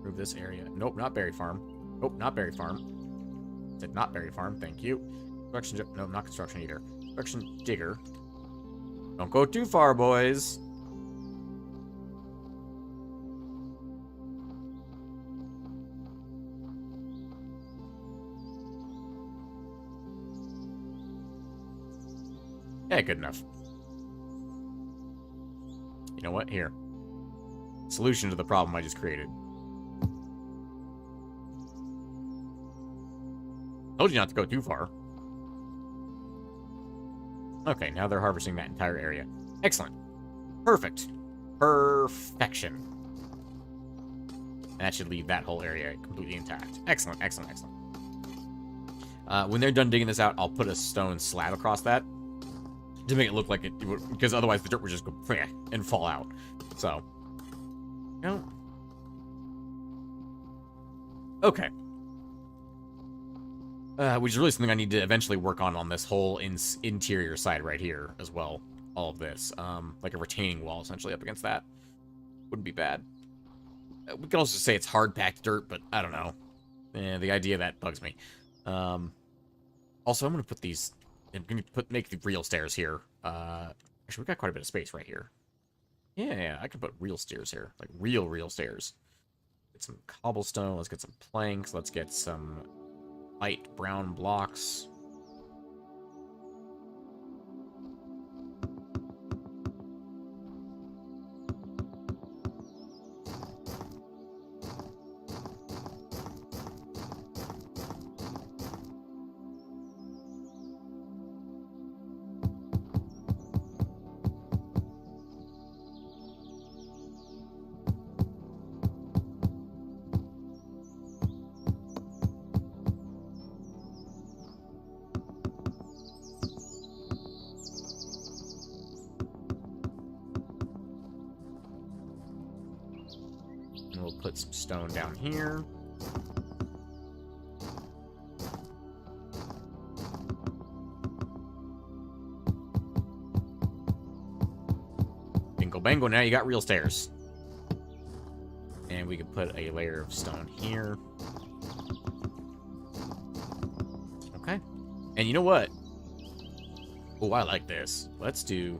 Move this area. Nope, not berry farm. Nope, not berry farm. Said not berry farm, thank you. Construction, no, not construction either. Construction digger. Don't go too far, boys. Yeah, good enough. You know what? Here. Solution to the problem I just created. Told you not to go too far. Okay, now they're harvesting that entire area. Excellent. Perfect. Perfection. And that should leave that whole area completely intact. Excellent, excellent, excellent. When they're done digging this out, I'll put a stone slab across that to make it look like it would, because otherwise the dirt would just go and fall out. So, you know. Okay. Which is really something I need to eventually work on this whole interior side right here as well. All of this. Like a retaining wall, essentially, up against that. Wouldn't be bad. We could also say it's hard-packed dirt, but I don't know. The idea of that bugs me. Also, I'm going to put these... I'm going to make the real stairs here. Actually, we've got quite a bit of space right here. Yeah, I can put real stairs here. Like, real stairs. Get some cobblestone. Let's get some planks. Let's get some light brown blocks. And we'll put some stone down here. Bingo bango, now you got real stairs. And we can put a layer of stone here. Okay. And you know what? Oh, I like this. Let's do...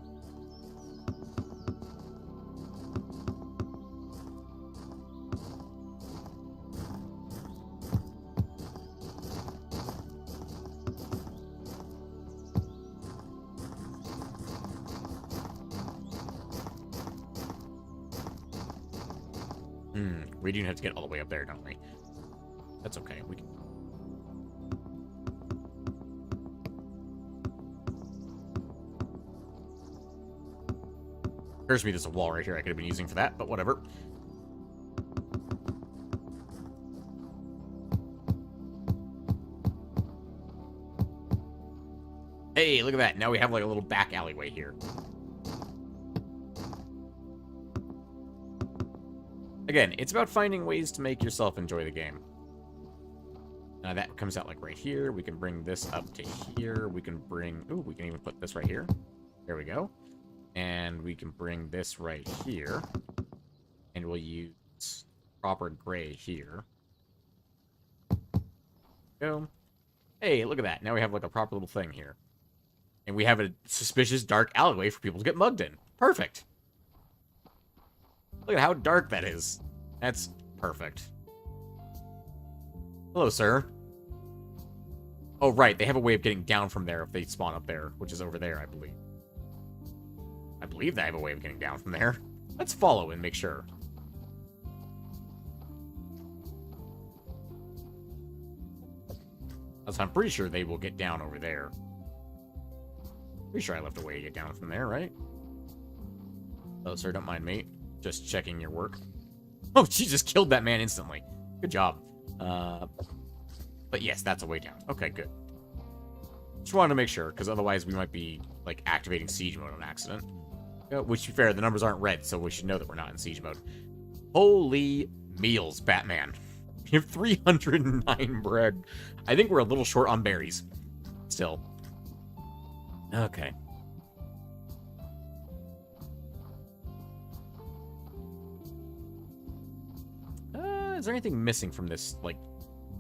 We do have to get all the way up there, don't we? That's okay. We can... Occurs to me there's a wall right here I could have been using for that, but whatever. Hey, look at that. Now we have like a little back alleyway here. Again, it's about finding ways to make yourself enjoy the game. That comes out like right here. We can bring this up to here. We can bring... Ooh, we can even put this right here. There we go. And we can bring this right here. And we'll use proper gray here. Go. Hey, look at that. Now we have like a proper little thing here. And we have a suspicious dark alleyway for people to get mugged in. Perfect. Look at how dark that is. That's perfect. Hello, sir. Oh, right. They have a way of getting down from there if they spawn up there, which is over there, I believe. I believe they have a way of getting down from there. Let's follow and make sure. So I'm pretty sure they will get down over there. Pretty sure I left a way to get down from there, right? Oh, sir, don't mind me. Just checking your work. Oh, she just killed that man instantly. Good job. But yes, that's a way down. Okay, good. Just wanted to make sure, because otherwise we might be, like, activating siege mode on accident. Which, to be fair, the numbers aren't red, so we should know that we're not in siege mode. Holy meals, Batman. We have 309 bread. I think we're a little short on berries. Still. Okay. Is there anything missing from this, like,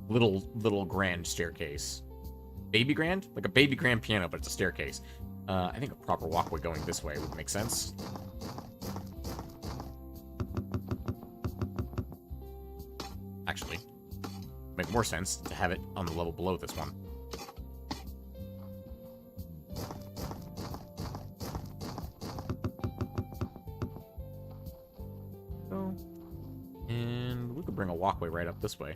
little grand staircase? Baby grand? Like a baby grand piano, but it's a staircase. I think a proper walkway going this way would make sense. Actually, make more sense to have it on the level below this one. Oh. And we could bring a walkway right up this way.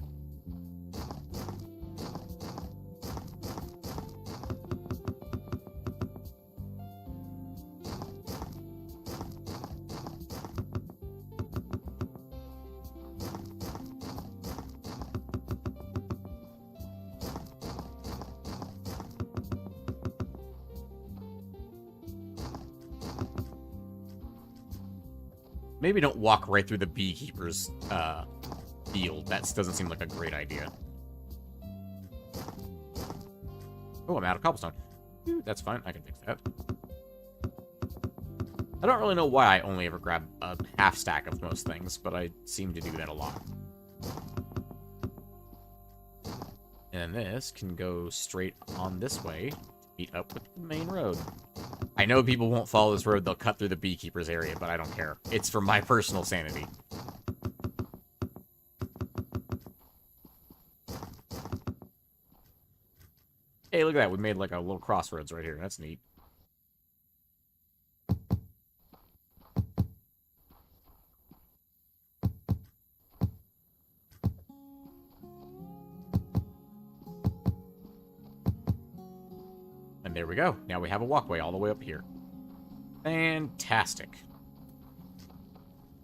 Maybe don't walk right through the beekeeper's field. That doesn't seem like a great idea. Oh, I'm out of cobblestone. That's fine. I can fix that. I don't really know why I only ever grab a half stack of most things, but I seem to do that a lot. And this can go straight on this way to meet up with the main road. I know people won't follow this road. They'll cut through the beekeeper's area, but I don't care. It's for my personal sanity. Hey, look at that. We made like a little crossroads right here. That's neat. And there we go. Now we have a walkway all the way up here. Fantastic.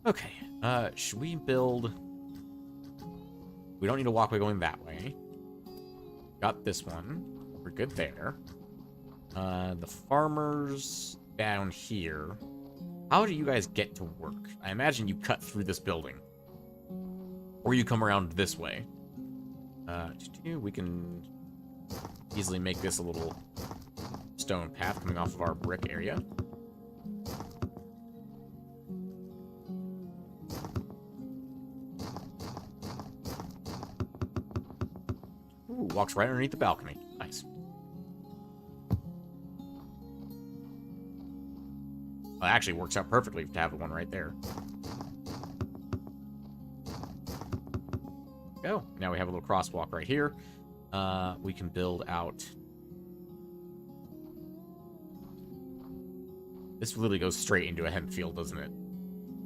Okay. Should we build... We don't need a walkway going that way. Got this one. We're good there. The farmers down here. How do you guys get to work? I imagine you cut through this building. Or you come around this way. We can easily make this a little stone path coming off of our brick area. Ooh, walks right underneath the balcony. Nice. Well, it actually works out perfectly to have one right there. Go. Now we have a little crosswalk right here. We can build out... This literally goes straight into a hemp field, doesn't it?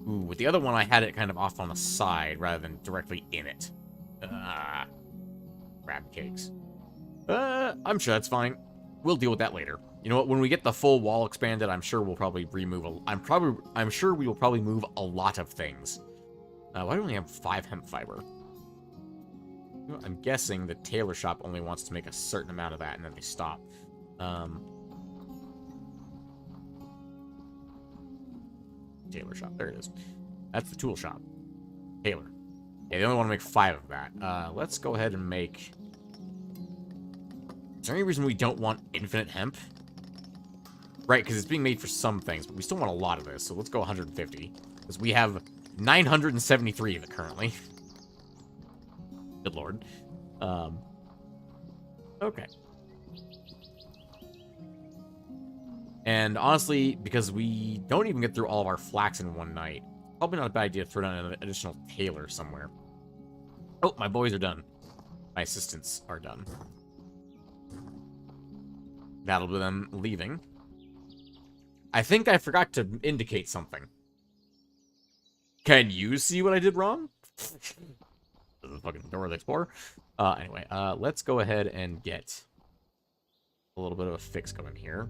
Ooh, with the other one, I had it kind of off on the side rather than directly in it. Crab cakes. I'm sure that's fine. We'll deal with that later. You know what? When we get the full wall expanded, I'm sure we'll probably remove I'm sure we will probably move a lot of things. Why do we only have 5 hemp fiber? You know, I'm guessing the tailor shop only wants to make a certain amount of that, and then they stop. Tailor shop. There it is. That's the tool shop. Tailor. Yeah, they only want to make 5 of that. Let's go ahead and make... Is there any reason we don't want infinite hemp? Right, because it's being made for some things, but we still want a lot of this, so let's go 150. Because we have 973 of it currently. Good lord. Okay. And honestly, because we don't even get through all of our flax in one night, probably not a bad idea to throw down an additional tailor somewhere. Oh, my boys are done. My assistants are done. That'll be them leaving. I think I forgot to indicate something. Can you see what I did wrong? The fucking Dora the Explorer. Anyway, let's go ahead and get a little bit of a fix going here.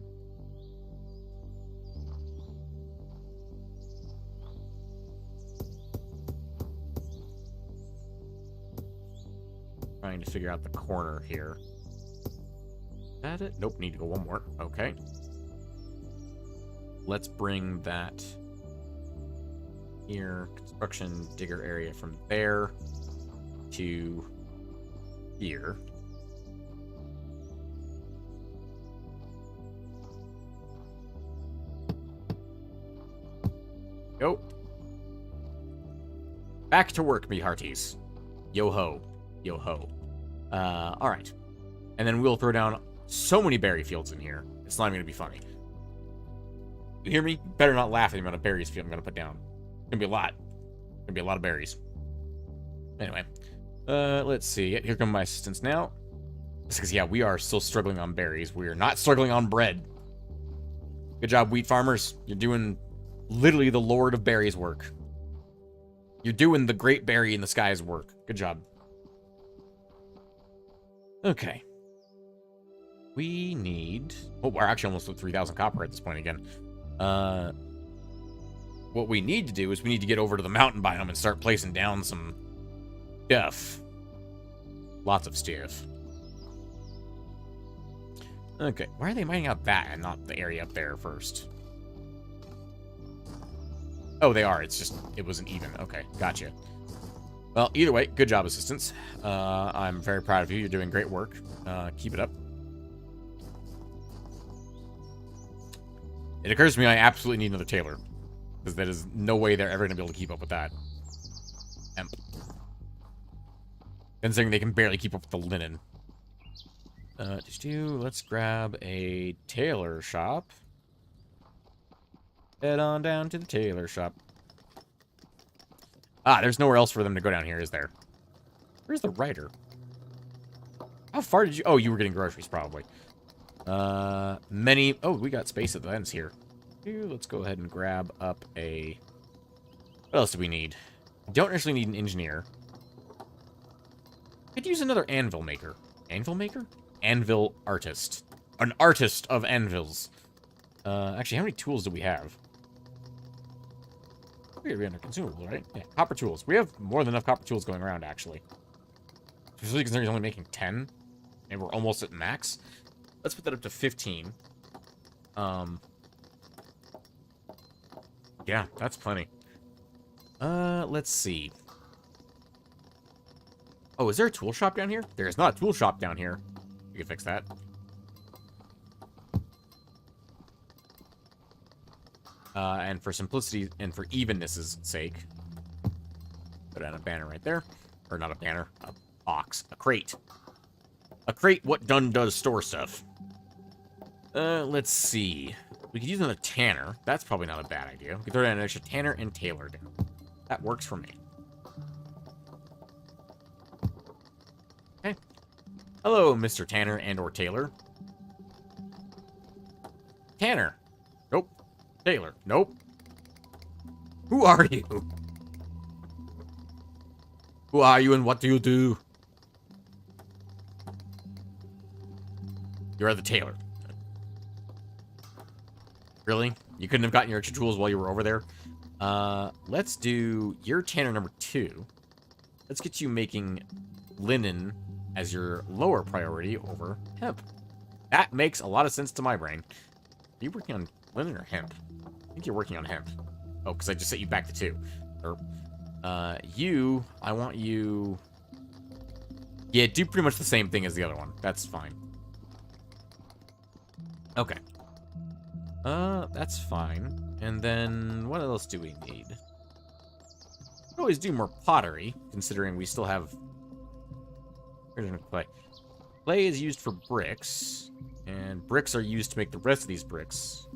Trying to figure out the corner here. Is that it? Nope, need to go one more. Okay. Let's bring that here, construction digger area from there to here. Go. Back to work, me hearties. Yo-ho. Yo-ho. Alright. And then we'll throw down so many berry fields in here. It's not even going to be funny. You hear me? Better not laugh at the amount of berries I'm going to put down. It's going to be a lot. Going to be a lot of berries. Anyway. Let's see. Here come my assistants now. Because, yeah, we are still struggling on berries. We are not struggling on bread. Good job, wheat farmers. You're doing literally the Lord of Berries work. You're doing the great berry in the skies work. Good job. Okay. We need... Oh, we're actually almost at 3,000 copper at this point again. What we need to do is we need to get over to the mountain biome and start placing down some stuff. Lots of stuff. Okay, why are they mining out that and not the area up there first? Oh, they are. It's just, it wasn't even. Okay, gotcha. Well, either way, good job, assistants. I'm very proud of you. You're doing great work. Keep it up. It occurs to me I absolutely need another tailor. Because there is no way they're ever going to be able to keep up with that. Considering they can barely keep up with the linen. Let's grab a tailor shop. Head on down to the tailor shop. Ah, there's nowhere else for them to go down here, is there? Where's the writer? How far did you... Oh, you were getting groceries, probably. Oh, we got space at the ends here. Let's go ahead and grab up a... What else do we need? Don't actually need an engineer. Could use another anvil maker. Anvil maker? Anvil artist. An artist of anvils. Actually, how many tools do we have? We're under consumable, right? Yeah, copper tools. We have more than enough copper tools going around, actually. Especially considering he's only making 10. And we're almost at max. Let's put that up to 15. Yeah, that's plenty. Let's see. Oh, is there a tool shop down here? There is not a tool shop down here. We can fix that. And for simplicity and for evenness' sake, put down a banner right there. Or not a banner, a box, a crate. A crate what does store stuff. Let's see. We could use another tanner. That's probably not a bad idea. We could throw down an extra tanner and tailor down. That works for me. Okay. Hello, Mr. Tanner and or Tailor. Tanner. Nope. Tailor. Nope. Who are you? Who are you and what do you do? You're the tailor. Really? You couldn't have gotten your extra tools while you were over there? Let's do your tanner number 2. Let's get you making linen as your lower priority over hemp. That makes a lot of sense to my brain. Are you working on linen or hemp? I think you're working on hemp. Oh, because I just set you back to 2. Or, I want you... Yeah, do pretty much the same thing as the other one. That's fine. Okay. That's fine. And then, what else do we need? We could always do more pottery, considering we still have... clay. Clay is used for bricks, and bricks are used to make the rest of these bricks,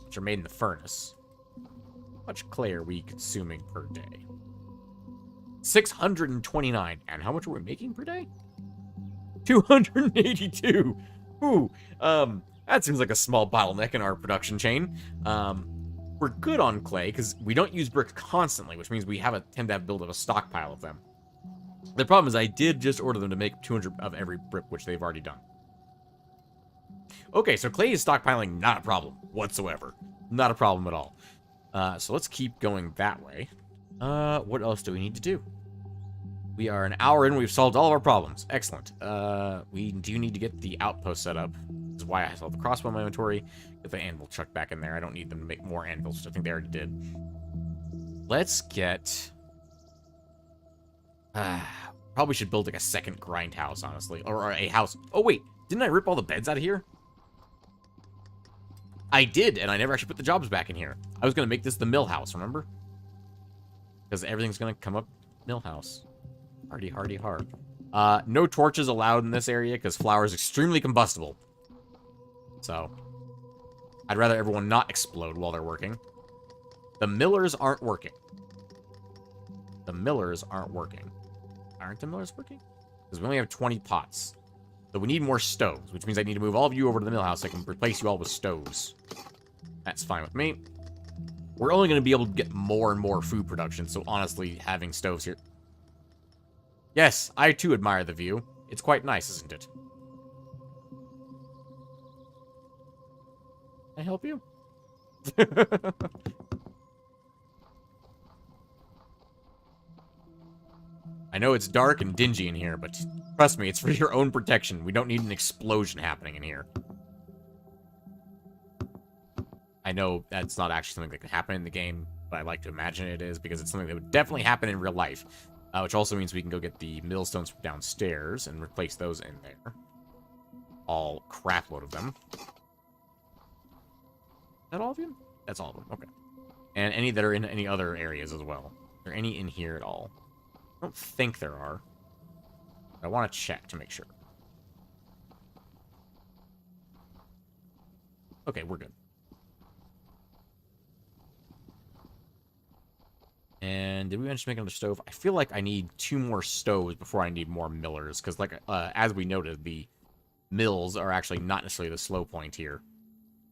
which are made in the furnace. How much clay are we consuming per day? 629. And how much are we making per day? 282. Ooh, that seems like a small bottleneck in our production chain. We're good on clay, because we don't use bricks constantly, which means we tend to have built up a stockpile of them. The problem is I did just order them to make 200 of every brick, which they've already done. Okay, so clay is stockpiling, not a problem whatsoever. Not a problem at all. So let's keep going that way. What else do we need to do? We are an hour in, we've solved all of our problems. Excellent. We do need to get the outpost set up. This is why I still have the crossbow in my inventory. Get the anvil chucked back in there. I don't need them to make more anvils, which I think they already did. Let's get... probably should build like a second grind house, honestly. Or a house. Oh, wait. Didn't I rip all the beds out of here? I did, and I never actually put the jobs back in here. I was going to make this the mill house, remember? Because everything's going to come up mill house. Hardy, hardy, hard. No torches allowed in this area because flour is extremely combustible. So, I'd rather everyone not explode while they're working. The millers aren't working. The millers aren't working. Aren't the millers working? Because we only have 20 pots. So we need more stoves, which means I need to move all of you over to the mill house so I can replace you all with stoves. That's fine with me. We're only going to be able to get more and more food production, so honestly, having stoves here... Yes, I too admire the view. It's quite nice, isn't it? Can I help you? I know it's dark and dingy in here, but trust me, it's for your own protection. We don't need an explosion happening in here. I know that's not actually something that can happen in the game, but I like to imagine it is, because it's something that would definitely happen in real life. Which also means we can go get the millstones from downstairs and replace those in there. All crap load of them. that all of you? That's all of them. Okay. And any that are in any other areas as well. Are there any in here at all? I don't think there are. I want to check to make sure. Okay, we're good. And did we manage to make another stove? I feel like I need 2 more stoves before I need more millers, because like as we noted, the mills are actually not necessarily the slow point here.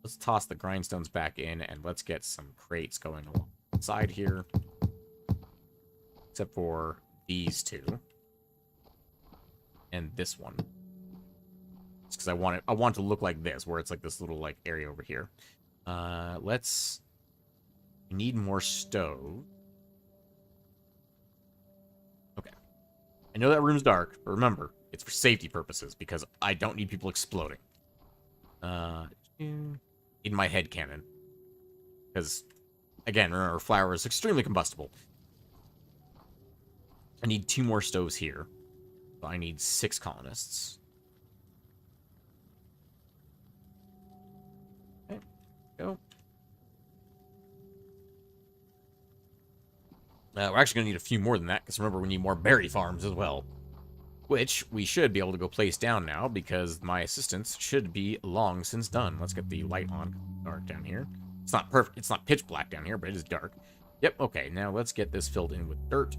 Let's toss the grindstones back in, and let's get some crates going alongside here. Except for these 2. And this one. It's because I want it to look like this, where it's like this little like area over here. Let's need more stove. Okay. I know that room's dark, but remember, it's for safety purposes because I don't need people exploding. Need my head cannon. Because, again, remember, flour is extremely combustible. I need 2 more stoves here. So I need 6 colonists. Okay, go. We're actually going to need a few more than that, because remember, we need more berry farms as well. Which we should be able to go place down now, because my assistants should be long since done. Let's get the light on. Dark down here. It's not perfect. It's not pitch black down here, but it is dark. Yep, okay. Now let's get this filled in with dirt.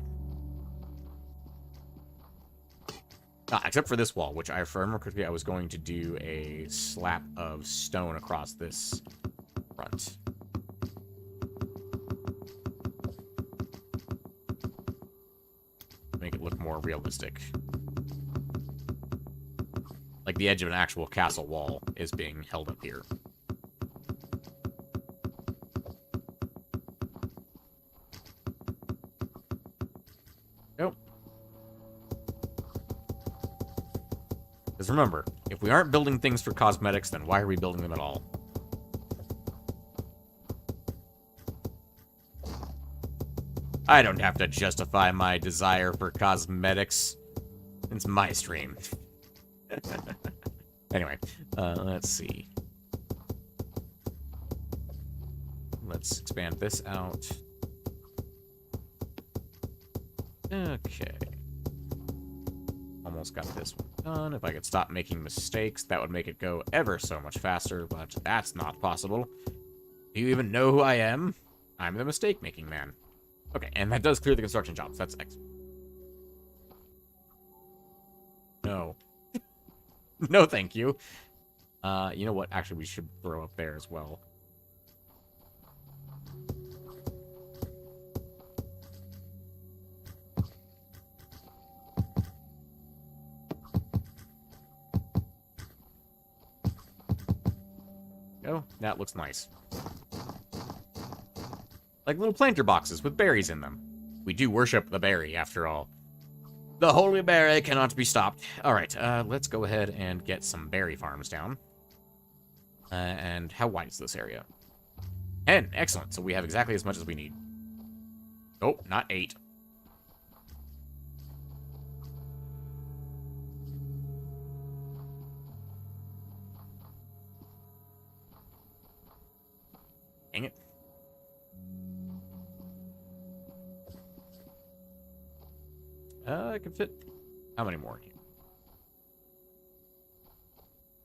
Except for this wall, which if I remember correctly, I was going to do a slab of stone across this front. Make it look more realistic. Like the edge of an actual castle wall is being held up here. Go. Because remember, if we aren't building things for cosmetics, then why are we building them at all? I don't have to justify my desire for cosmetics. It's my stream. Anyway, let's see. Let's expand this out. Okay. Almost got this one done. If I could stop making mistakes, that would make it go ever so much faster, but that's not possible. Do you even know who I am? I'm the mistake-making man. Okay, and that does clear the construction jobs. That's excellent. No. No, thank you. You know what? Actually, we should throw up there as well. Oh, that looks nice. Like little planter boxes with berries in them. We do worship the berry, after all. The holy berry cannot be stopped. Alright, let's go ahead and get some berry farms down. And how wide is this area? 10. Excellent. So we have exactly as much as we need. Oh, not 8. Dang it. I can fit... How many more here?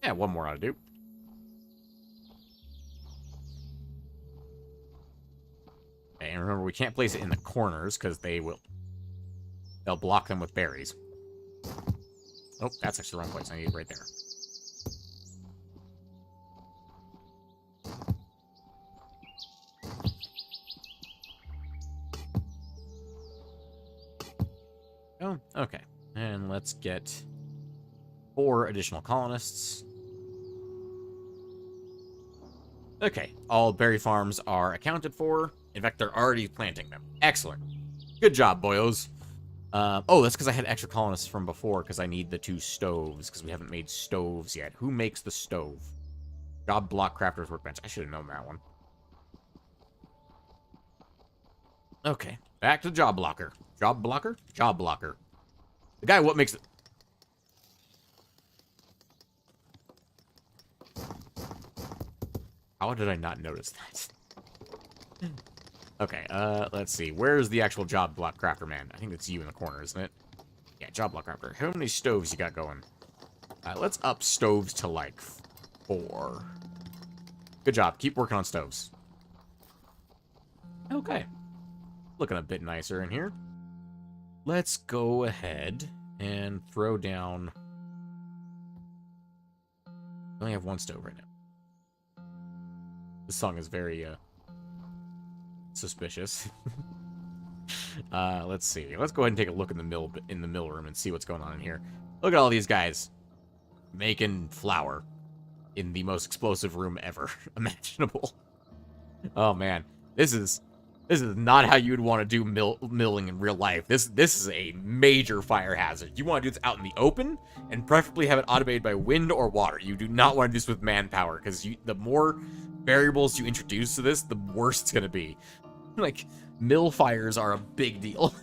Yeah, 1 more ought to do. Okay, and remember, we can't place it in the corners, because they'll block them with berries. Oh, that's actually the wrong place. I need it right there. Oh, okay. And let's get 4 additional colonists. Okay, all berry farms are accounted for. In fact, they're already planting them. Excellent. Good job, boyos. Oh, that's because I had extra colonists from before, because I need the 2 stoves, because we haven't made stoves yet. Who makes the stove? Job block crafter's workbench. I should have known that one. Okay, back to job blocker. Job blocker? Job blocker. The guy what makes it... How did I not notice that? Okay, let's see. Where's the actual job block crafter man? I think it's you in the corner, isn't it? Yeah, job block crafter. How many stoves you got going? Let's up stoves to, like, 4. Good job. Keep working on stoves. Okay. Looking a bit nicer in here. Let's go ahead and throw down... I only have 1 stove right now. This song is very, suspicious. Let's see. Let's go ahead and take a look in the mill room and see what's going on in here. Look at all these guys making flour in the most explosive room ever imaginable. Oh man, this is not how you'd want to do milling in real life. This is a major fire hazard. You want to do this out in the open, and preferably have it automated by wind or water. You do not want to do this with manpower, because the more variables you introduce to this, the worse it's gonna be. Like, mill fires are a big deal.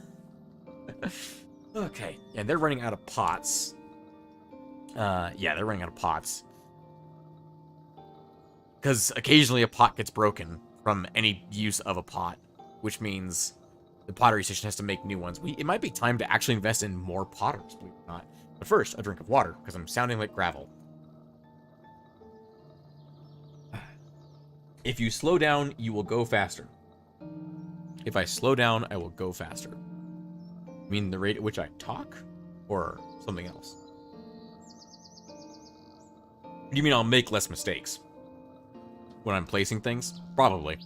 Okay, and they're running out of pots. Yeah, they're running out of pots. Because occasionally a pot gets broken from any use of a pot, which means the pottery station has to make new ones. It might be time to actually invest in more potters, believe it or not. But first, a drink of water, because I'm sounding like gravel. If you slow down, you will go faster. If I slow down, I will go faster. You mean the rate at which I talk? Or something else? You mean I'll make less mistakes when I'm placing things? Probably.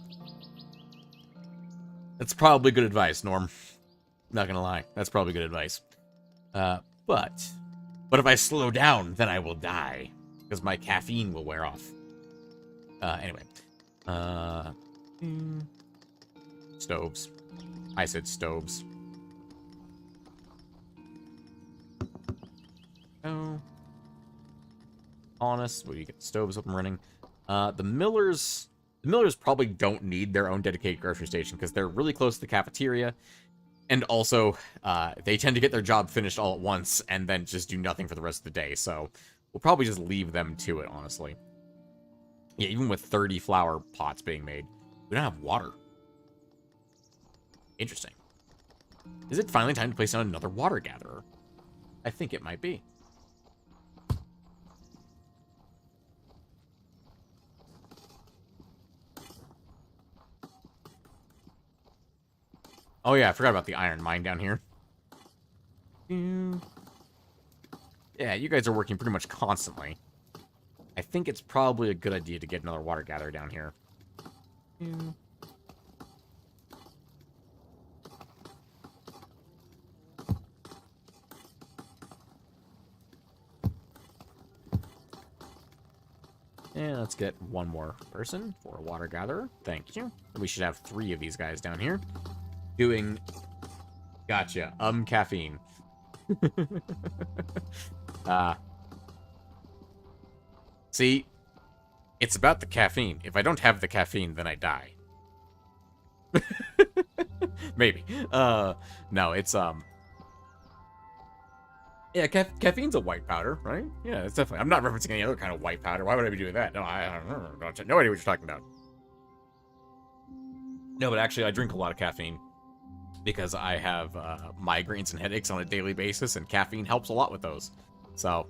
That's probably good advice, Norm. Not gonna lie. That's probably good advice. But if I slow down, then I will die. Because my caffeine will wear off. Anyway. Stoves. I said stoves. Oh. Honest, well, you get stoves up and running. The millers probably don't need their own dedicated grocery station because they're really close to the cafeteria, and also they tend to get their job finished all at once and then just do nothing for the rest of the day. So we'll probably just leave them to it, honestly. Yeah, even with 30 flour pots being made, we don't have water. Interesting. Is it finally time to place down another water gatherer? I think it might be. Oh yeah, I forgot about the iron mine down here. Yeah, you guys are working pretty much constantly. I think it's probably a good idea to get another water gatherer down here. And let's get one more person for a water gatherer. Thank you. We should have 3 of these guys down here doing... Gotcha. Caffeine. See, it's about the caffeine. If I don't have the caffeine, then I die. Maybe. No, it's, yeah, caffeine's a white powder, right? Yeah, it's definitely... I'm not referencing any other kind of white powder. Why would I be doing that? No, I don't know. No idea what you're talking about. No, but actually, I drink a lot of caffeine because I have migraines and headaches on a daily basis, and caffeine helps a lot with those. So,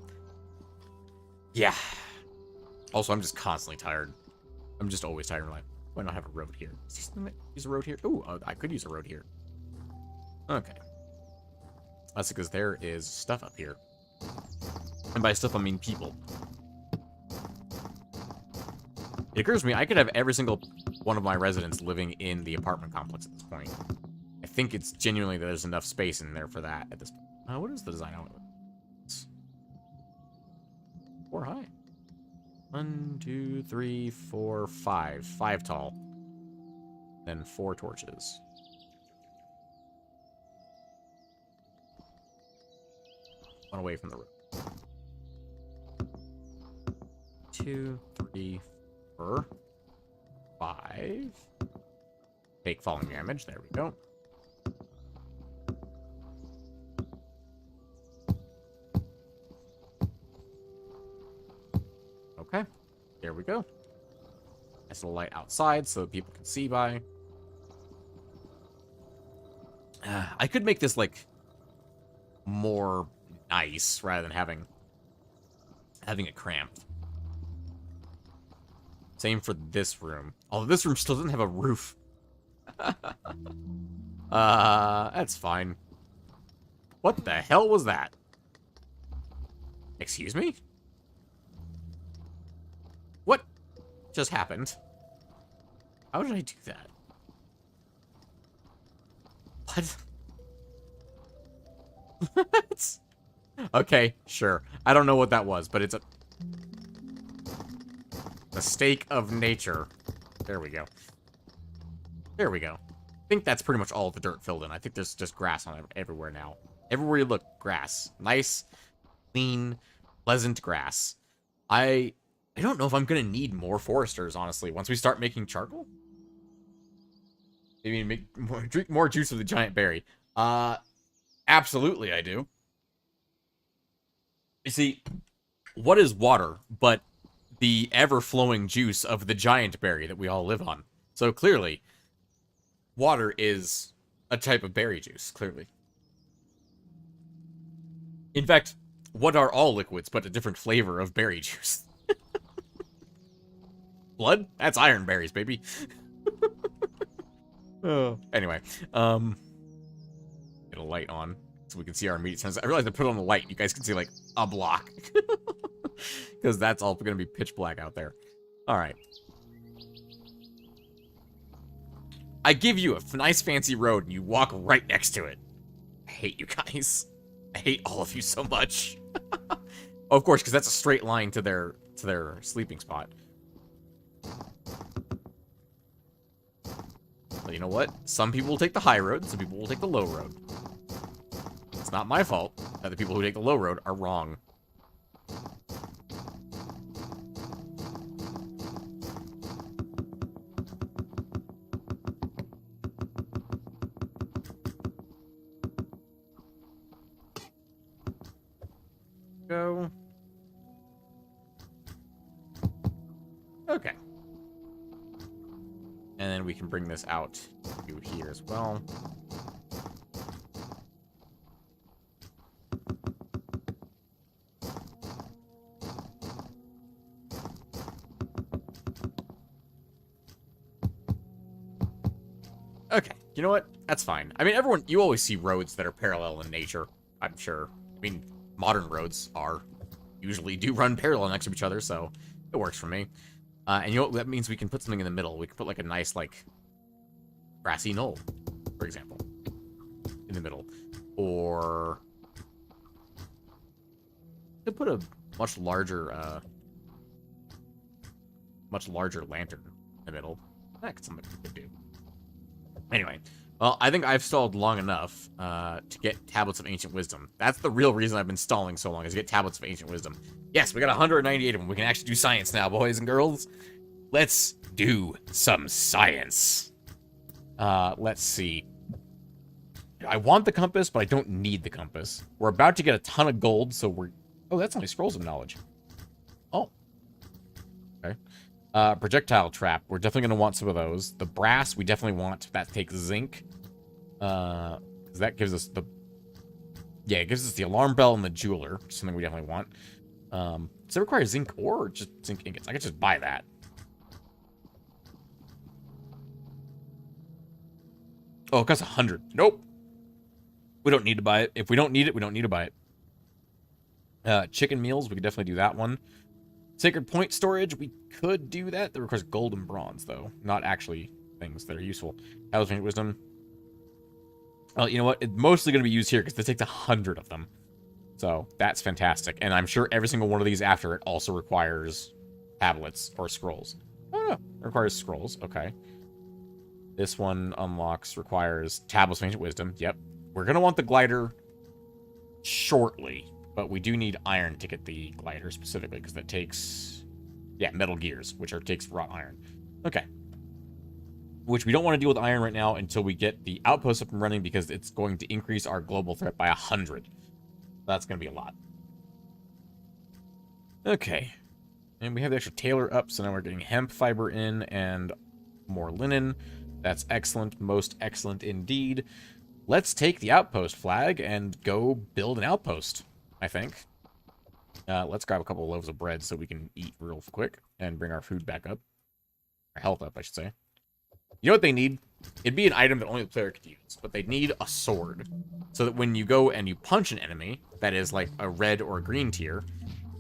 yeah. Also, I'm just constantly tired. I'm just always tired in life. Why not have a road here? Use a road here? Ooh, I could use a road here. Okay. That's because there is stuff up here. And by stuff, I mean people. It occurs to me, I could have every single one of my residents living in the apartment complex at this point. I think it's genuinely that there's enough space in there for that at this point. What is the design on it? 4 high. 1, 2, 3, 4, 5. 5 tall. Then 4 torches. One away from the road. 2, 3, 4, 5. Take falling damage. There we go. Okay. There we go. Nice little light outside so people can see by. I could make this, like, more nice rather than having it cramped. Same for this room. Although this room still doesn't have a roof. That's fine. What the hell was that? Excuse me? What just happened? How did I do that? What? What? Okay, sure. I don't know what that was, but it's a mistake of nature. There we go. There we go. I think that's pretty much all the dirt filled in. I think there's just grass on it everywhere now. Everywhere you look, grass. Nice, clean, pleasant grass. I don't know if I'm gonna need more foresters, honestly, once we start making charcoal. Maybe drink more juice of the giant berry. Absolutely I do. You see, what is water but the ever-flowing juice of the giant berry that we all live on? So clearly, water is a type of berry juice, clearly. In fact, what are all liquids but a different flavor of berry juice? Blood? That's iron berries, baby. Oh. Anyway, get a light on so we can see our immediate sense. I realized I put on the light. You guys can see, like, a block. Because that's all going to be pitch black out there. Alright. I give you a nice fancy road and you walk right next to it. I hate you guys. I hate all of you so much. Oh, of course, because that's a straight line to their sleeping spot. But you know what? Some people will take the high road, some people will take the low road. It's not my fault that the people who take the low road are wrong. Go. Okay. And then we can bring this out to here as well. Okay, you know what? That's fine. I mean, you always see roads that are parallel in nature, I'm sure. I mean, modern roads usually do run parallel next to each other, so it works for me. And you know what? That means we can put something in the middle. We can put, like, a nice, like, grassy knoll, for example, in the middle. Or we could put a much larger lantern in the middle. That's something we could do. Anyway, well, I think I've stalled long enough to get Tablets of Ancient Wisdom. That's the real reason I've been stalling so long, is to get Tablets of Ancient Wisdom. Yes, we got 198 of them. We can actually do science now, boys and girls. Let's do some science. Let's see. I want the compass, but I don't need the compass. We're about to get a ton of gold, so we're... Oh, that's only scrolls of knowledge. Oh. Okay. Projectile trap. We're definitely going to want some of those. The brass, we definitely want. That takes zinc. Because that gives us the... Yeah, it gives us the alarm bell and the jeweler. Something we definitely want. Does it require zinc ore or just zinc ingots? I could just buy that. Oh, it costs 100. Nope. We don't need to buy it. If we don't need it, we don't need to buy it. Chicken meals, we could definitely do that one. Sacred point storage, we could do that. That requires gold and bronze, though. Not actually things that are useful. Talisman wisdom. Well, you know what? It's mostly going to be used here because this takes 100 of them. So that's fantastic. And I'm sure every single one of these after it also requires tablets or scrolls. Oh, no. It requires scrolls. Okay. This one requires tablets of ancient wisdom. Yep. We're going to want the glider shortly. But we do need iron to get the glider specifically, because that takes, yeah, metal gears, which takes wrought iron. Okay. Which we don't want to deal with iron right now until we get the outpost up and running, because it's going to increase our global threat by 100. That's going to be a lot. Okay. And we have the extra tailor up, so now we're getting hemp fiber in and more linen. That's excellent, most excellent indeed. Let's take the outpost flag and go build an outpost, I think. Let's grab a couple of loaves of bread so we can eat real quick and bring our food back up. Our health up, I should say. You know what they need? It'd be an item that only the player could use, but they need a sword. So that when you go and you punch an enemy, that is like a red or a green tier,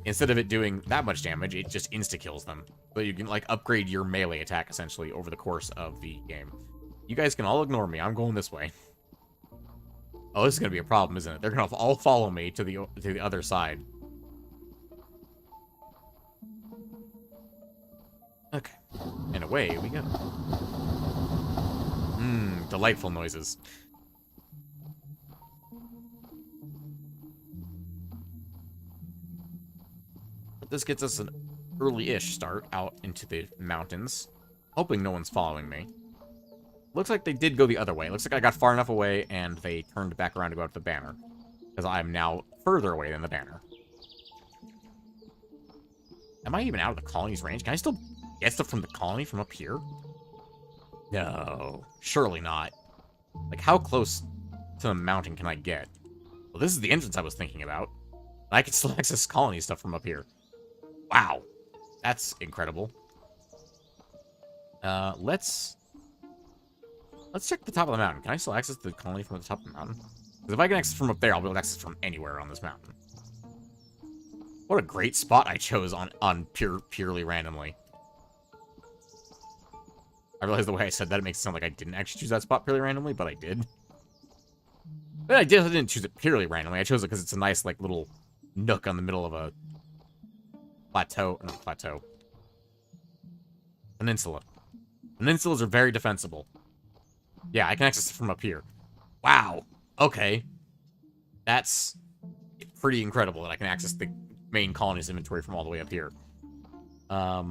instead of it doing that much damage, it just insta-kills them. So you can, like, upgrade your melee attack, essentially, over the course of the game. You guys can all ignore me. I'm going this way. Oh, this is going to be a problem, isn't it? They're going to all follow me to the other side. Okay. And away we go. Delightful noises. But this gets us an early-ish start out into the mountains. Hoping no one's following me. Looks like they did go the other way. Looks like I got far enough away and they turned back around to go out to the banner. Because I am now further away than the banner. Am I even out of the colony's range? Can I still get stuff from the colony from up here? No, surely not. Like, how close to the mountain can I get? Well, this is the entrance I was thinking about. I can still access colony stuff from up here. Wow. That's incredible. Let's check the top of the mountain. Can I still access the colony from the top of the mountain? Because if I can access from up there, I'll be able to access from anywhere on this mountain. What a great spot I chose on purely randomly. I realize the way I said that, it makes it sound like I didn't actually choose that spot purely randomly, but I did. But I didn't choose it purely randomly. I chose it because it's a nice, like, little nook on the middle of a plateau. No, plateau. Peninsula. Peninsulas are very defensible. Yeah, I can access it from up here. Wow. Okay. That's pretty incredible that I can access the main colony's inventory from all the way up here. I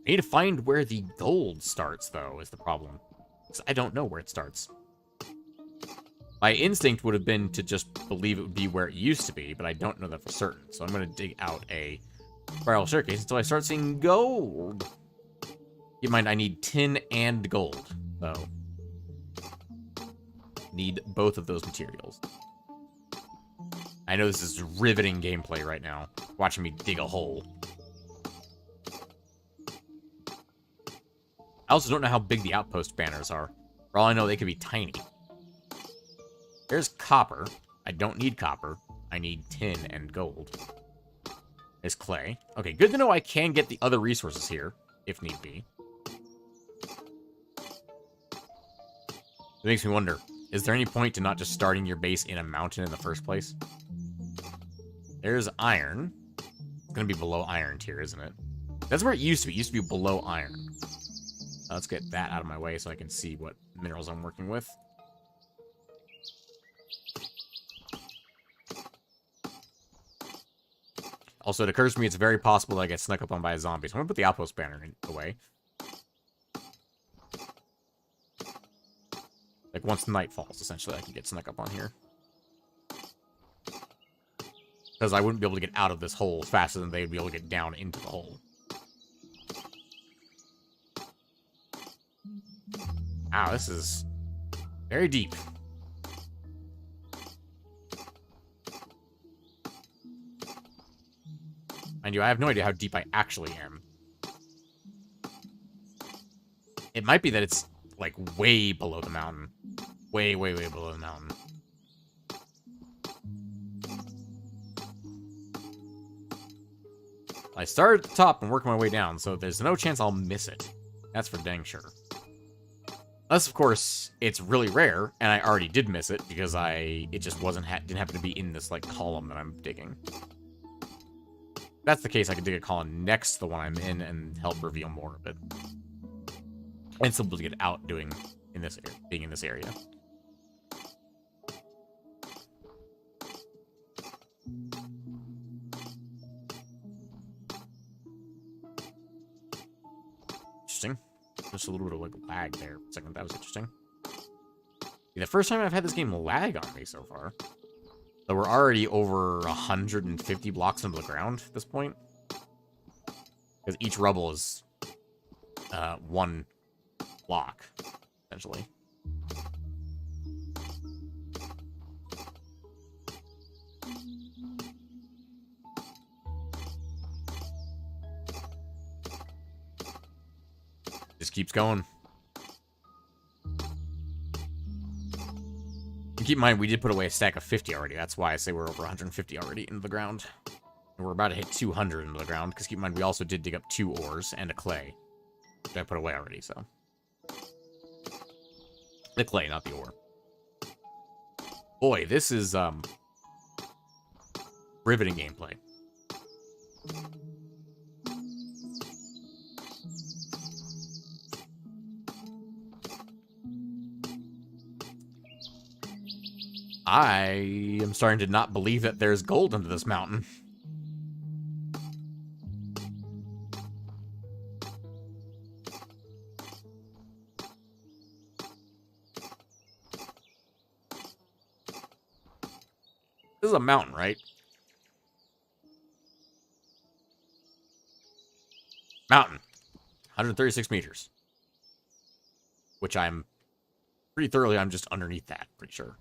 need to find where the gold starts, though, is the problem. Because I don't know where it starts. My instinct would have been to just believe it would be where it used to be, but I don't know that for certain. So I'm going to dig out a spiral staircase until I start seeing gold. Keep in mind, I need tin and gold, though. Need both of those materials. I know this is riveting gameplay right now, watching me dig a hole. I also don't know how big the outpost banners are. For all I know, they could be tiny. There's copper. I don't need copper. I need tin and gold. There's clay. Okay, good to know I can get the other resources here, if need be. It makes me wonder, is there any point to not just starting your base in a mountain in the first place? There's iron. It's going to be below iron tier, isn't it? That's where it used to be. It used to be below iron. Let's get that out of my way so I can see what minerals I'm working with. Also, it occurs to me it's very possible that I get snuck up on by a zombie. So I'm going to put the outpost banner away. Like, once night falls, essentially, I can get snuck up on here. Because I wouldn't be able to get out of this hole faster than they would be able to get down into the hole. Wow, this is very deep. Mind you, I have no idea how deep I actually am. It might be that it's, like, way below the mountain. Way, way, way below the mountain. I started at the top and worked my way down, so there's no chance I'll miss it. That's for dang sure. Unless, of course, it's really rare, and I already did miss it, because it just didn't happen to be in this, like, column that I'm digging. If that's the case, I can dig a column next to the one I'm in and help reveal more of it. And still get out being in this area. Interesting. Just a little bit of, like, lag there. For a second, that was interesting. The first time I've had this game lag on me so far. So we're already over 150 blocks into the ground at this point. Because each rubble is one block, essentially. Just keeps going. And keep in mind, we did put away a stack of 50 already. That's why I say we're over 150 already into the ground. And we're about to hit 200 into the ground, because keep in mind, we also did dig up 2 ores and a clay. Which I put away already, so. The clay, not the ore. Boy, this is, riveting gameplay. I am starting to not believe that there's gold under this mountain. This is a mountain, right? Mountain. 136 meters. Which I'm pretty thoroughly, I'm just underneath that, pretty sure.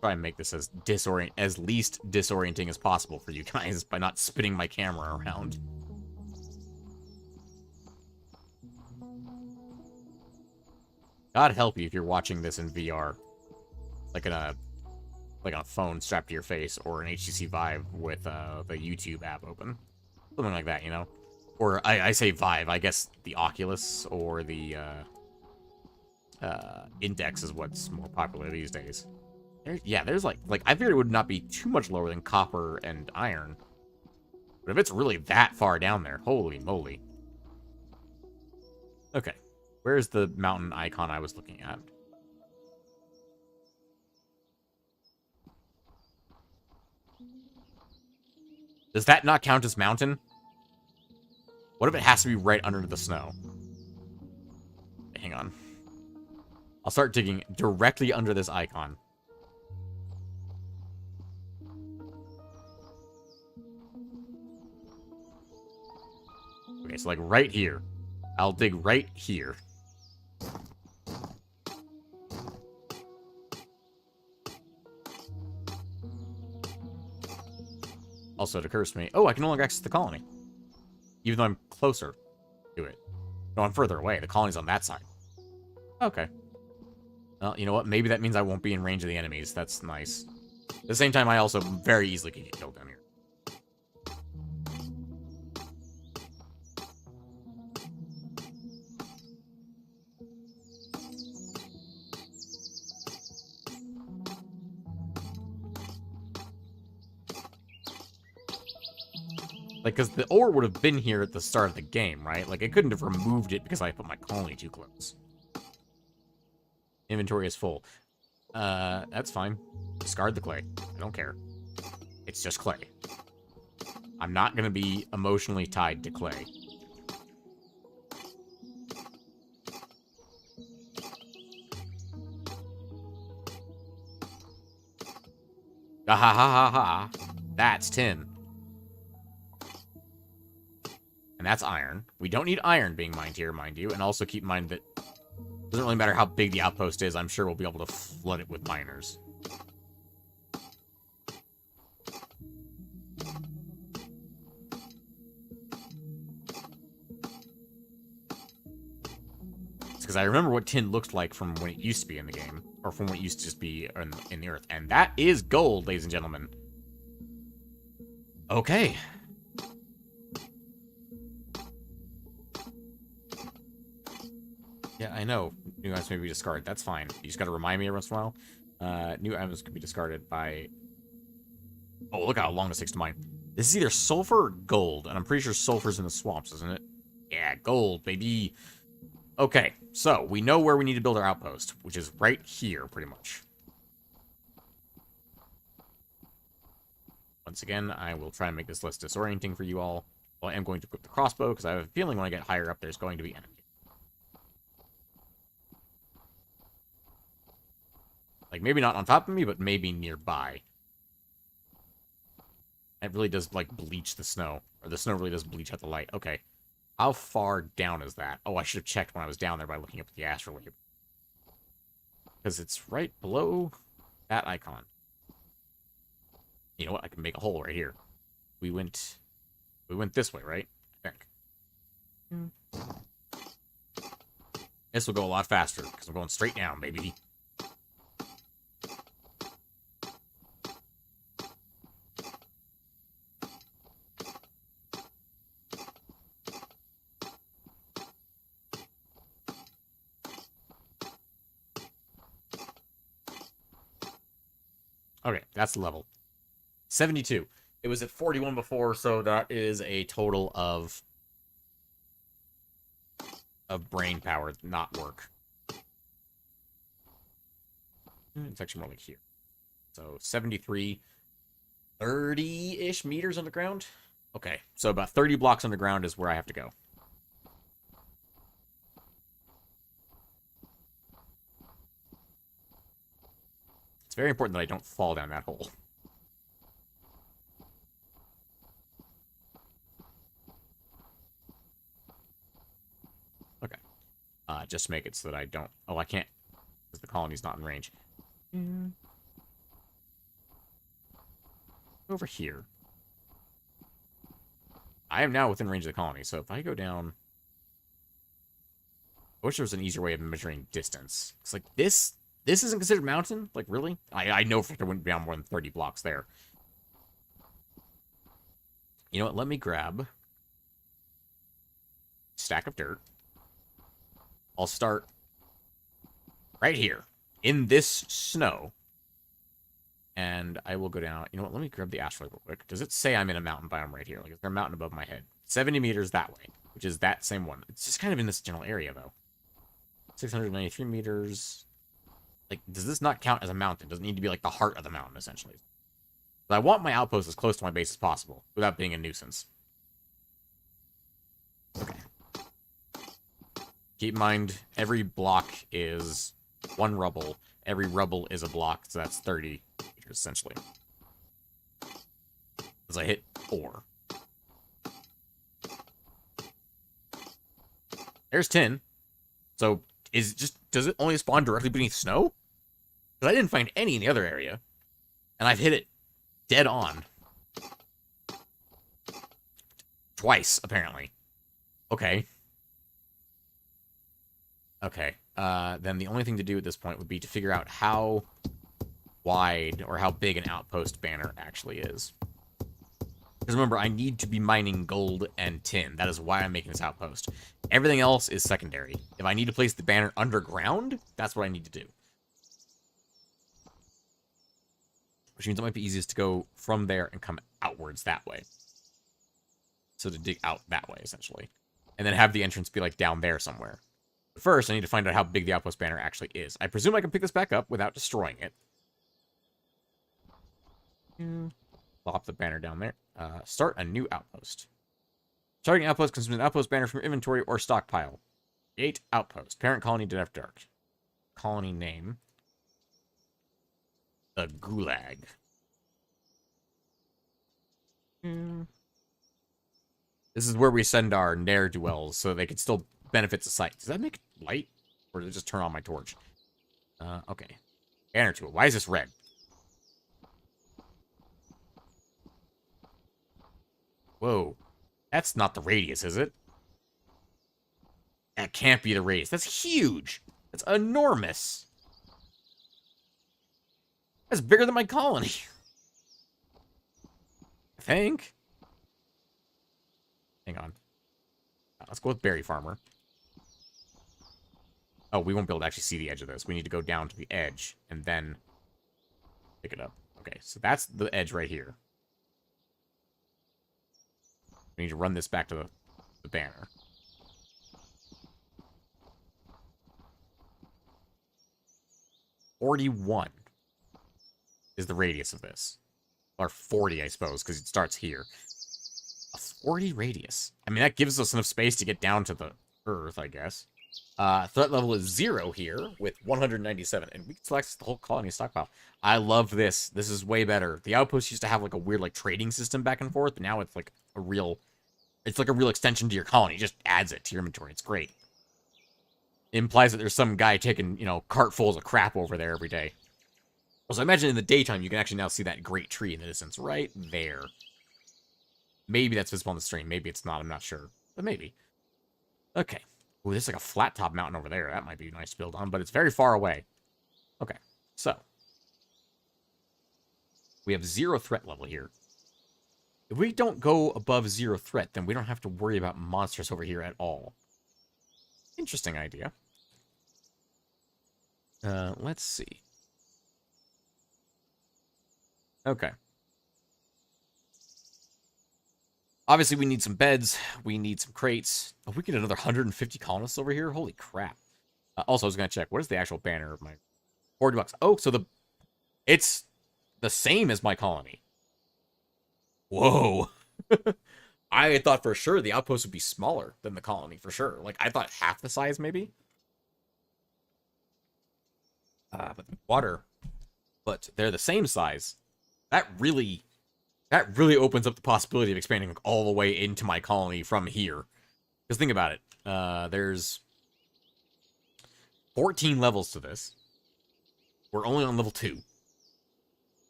Try and make this as least disorienting as possible for you guys by not spinning my camera around. God help you if you're watching this in VR, like on a phone strapped to your face, or an HTC Vive with the YouTube app open, something like that, you know. Or I say Vive, I guess the Oculus or the Index is what's more popular these days. There's like I figured it would not be too much lower than copper and iron. But if it's really that far down there, holy moly. Okay, where's the mountain icon I was looking at? Does that not count as mountain? What if it has to be right under the snow? Hang on. I'll start digging directly under this icon. Okay, so like right here. I'll dig right here. Also, it occurs to me, oh, I can no longer access the colony. Even though I'm closer to it. No, I'm further away. The colony's on that side. Okay. Well, you know what? Maybe that means I won't be in range of the enemies. That's nice. At the same time, I also very easily could get killed down here. Like, because the ore would have been here at the start of the game, right? Like, I couldn't have removed it because I put my colony too close. Inventory is full. That's fine. Discard the clay. I don't care. It's just clay. I'm not going to be emotionally tied to clay. Ha ha ha ha ha. That's tin. And that's iron. We don't need iron being mined here, mind you. And also keep in mind that it doesn't really matter how big the outpost is. I'm sure we'll be able to flood it with miners. It's because I remember what tin looked like from when it used to be in the game. Or from when it used to just be in the earth. And that is gold, ladies and gentlemen. Okay. Yeah, I know. New items may be discarded. That's fine. You just gotta remind me every once in a while. New items can be discarded by... Oh, look how long this takes to mine. This is either sulfur or gold, and I'm pretty sure sulfur's in the swamps, isn't it? Yeah, gold, baby. Okay, so we know where we need to build our outpost, which is right here, pretty much. Once again, I will try and make this less disorienting for you all. Well, I am going to equip the crossbow, because I have a feeling when I get higher up, there's going to be enemies. Like, maybe not on top of me, but maybe nearby. It really does, like, bleach the snow. Or the snow really does bleach out the light. Okay. How far down is that? Oh, I should have checked when I was down there by looking up at the astrolabe. Because it's right below that icon. You know what? I can make a hole right here. We went this way, right? I think. This will go a lot faster, because I'm going straight down, baby. Okay, that's the level. 72. It was at 41 before, so that is a total of brain power not work. It's actually more like here. So 73, 30-ish meters underground. Okay, so about 30 blocks underground is where I have to go. It's very important that I don't fall down that hole. Okay. Just to make it so that I don't... Oh, I can't, because the colony's not in range. Over here. I am now within range of the colony, so if I go down... I wish there was an easier way of measuring distance. It's like, this isn't considered mountain? Like, really? I know for sure I wouldn't be down more than 30 blocks there. You know what? Let me grab... stack of dirt. I'll start right here in this snow, and I will go down. You know what? Let me grab the asteroid real quick. Does it say I'm in a mountain biome right here? Like, is there a mountain above my head? 70 meters that way, which is that same one. It's just kind of in this general area, though. 693 meters. Like, does this not count as a mountain? Does it need to be like the heart of the mountain, essentially? But I want my outpost as close to my base as possible without being a nuisance. Okay. Keep in mind, every block is 1 rubble. Every rubble is a block, so that's 30 meters, essentially. As I hit 4. There's 10. So, does it only spawn directly beneath snow? Because I didn't find any in the other area. And I've hit it dead on. Twice, apparently. Okay. Okay, then the only thing to do at this point would be to figure out how wide or how big an outpost banner actually is. Because remember, I need to be mining gold and tin. That is why I'm making this outpost. Everything else is secondary. If I need to place the banner underground, that's what I need to do. Which means it might be easiest to go from there and come outwards that way. So to dig out that way, essentially. And then have the entrance be like down there somewhere. First, I need to find out how big the outpost banner actually is. I presume I can pick this back up without destroying it. Plop the banner down there. Start a new outpost. Starting outpost consumes an outpost banner from inventory or stockpile. Create outpost. Parent colony dead after dark. Colony name. The Gulag. This is where we send our ne'er-do-wells so they can still benefit society. Does that make it light? Or does it just turn on my torch? Okay. Banner tool. Why is this red? Whoa. That's not the radius, is it? That can't be the radius. That's huge. That's enormous. That's bigger than my colony. I think. Hang on. Let's go with Berry Farmer. Oh, we won't be able to actually see the edge of this. We need to go down to the edge and then pick it up. Okay, so that's the edge right here. We need to run this back to the banner. "41 is the radius of this. Or 40, I suppose, because it starts here. A 40 radius. I mean, that gives us enough space to get down to the Earth, I guess. Threat level is 0 here with 197, and we can select the whole colony stockpile. I love this. This is way better. The outpost used to have like a weird like trading system back and forth, but now it's like a real, it's like a real extension to your colony. It just adds it to your inventory. It's great. It implies that there's some guy taking, you know, cartfuls of crap over there every day. So I imagine in the daytime you can actually now see that great tree in the distance right there. Maybe that's visible on the stream. Maybe it's not. I'm not sure, but maybe. Okay. Ooh, there's like a flat top mountain over there. That might be nice to build on, but it's very far away. Okay, so. We have 0 threat level here. If we don't go above 0 threat, then we don't have to worry about monsters over here at all. Interesting idea. Let's see. Okay. Obviously, we need some beds. We need some crates. Oh, we get another 150 colonists over here? Holy crap. Also, I was going to check. What is the actual banner of my... $40. Oh, so it's the same as my colony. Whoa. I thought for sure the outpost would be smaller than the colony, for sure. Like, I thought half the size, maybe. But water. But they're the same size. That really opens up the possibility of expanding all the way into my colony from here. Because think about it. There's 14 levels to this. We're only on level 2.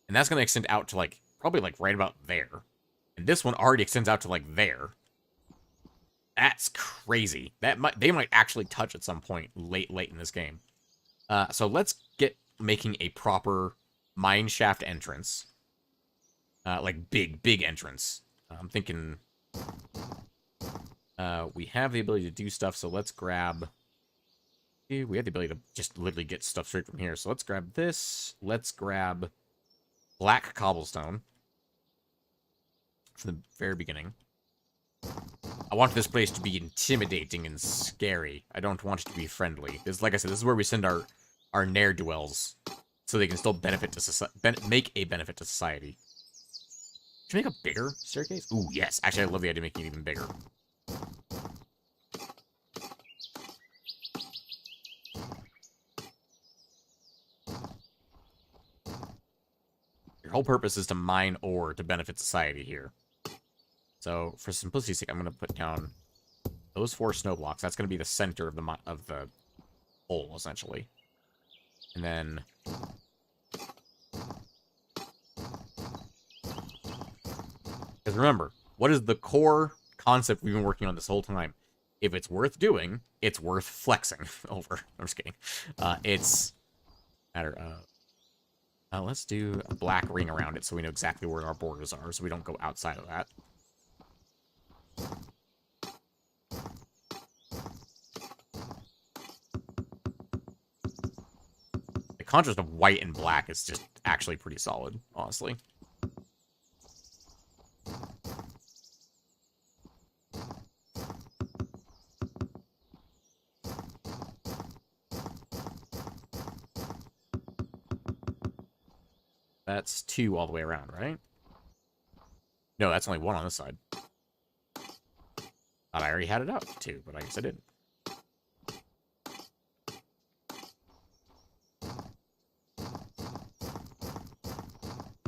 And that's going to extend out to, like, probably, like, right about there. And this one already extends out to, like, there. That's crazy. They might actually touch at some point late in this game. So let's get making a proper mine shaft entrance. Like, big entrance. I'm thinking... we have the ability to do stuff, so let's grab... We have the ability to just literally get stuff straight from here. So let's grab this. Let's grab black cobblestone from the very beginning. I want this place to be intimidating and scary. I don't want it to be friendly. This, like I said, this is where we send our ne'er-do-wells so they can still benefit to make a benefit to society. Should we make a bigger staircase? Ooh, yes. Actually, I love the idea of making it even bigger. Your whole purpose is to mine ore to benefit society here. So, for simplicity's sake, I'm going to put down those 4 snow blocks. That's going to be the center of the hole, essentially. And then... Because remember, what is the core concept we've been working on this whole time? If it's worth doing, it's worth flexing over. I'm just kidding. It's... matter of... let's do a black ring around it so we know exactly where our borders are, so we don't go outside of that. The contrast of white and black is just actually pretty solid, honestly. That's 2 all the way around, right? No, that's only 1 on this side. Thought I already had it up, 2, but I guess I didn't.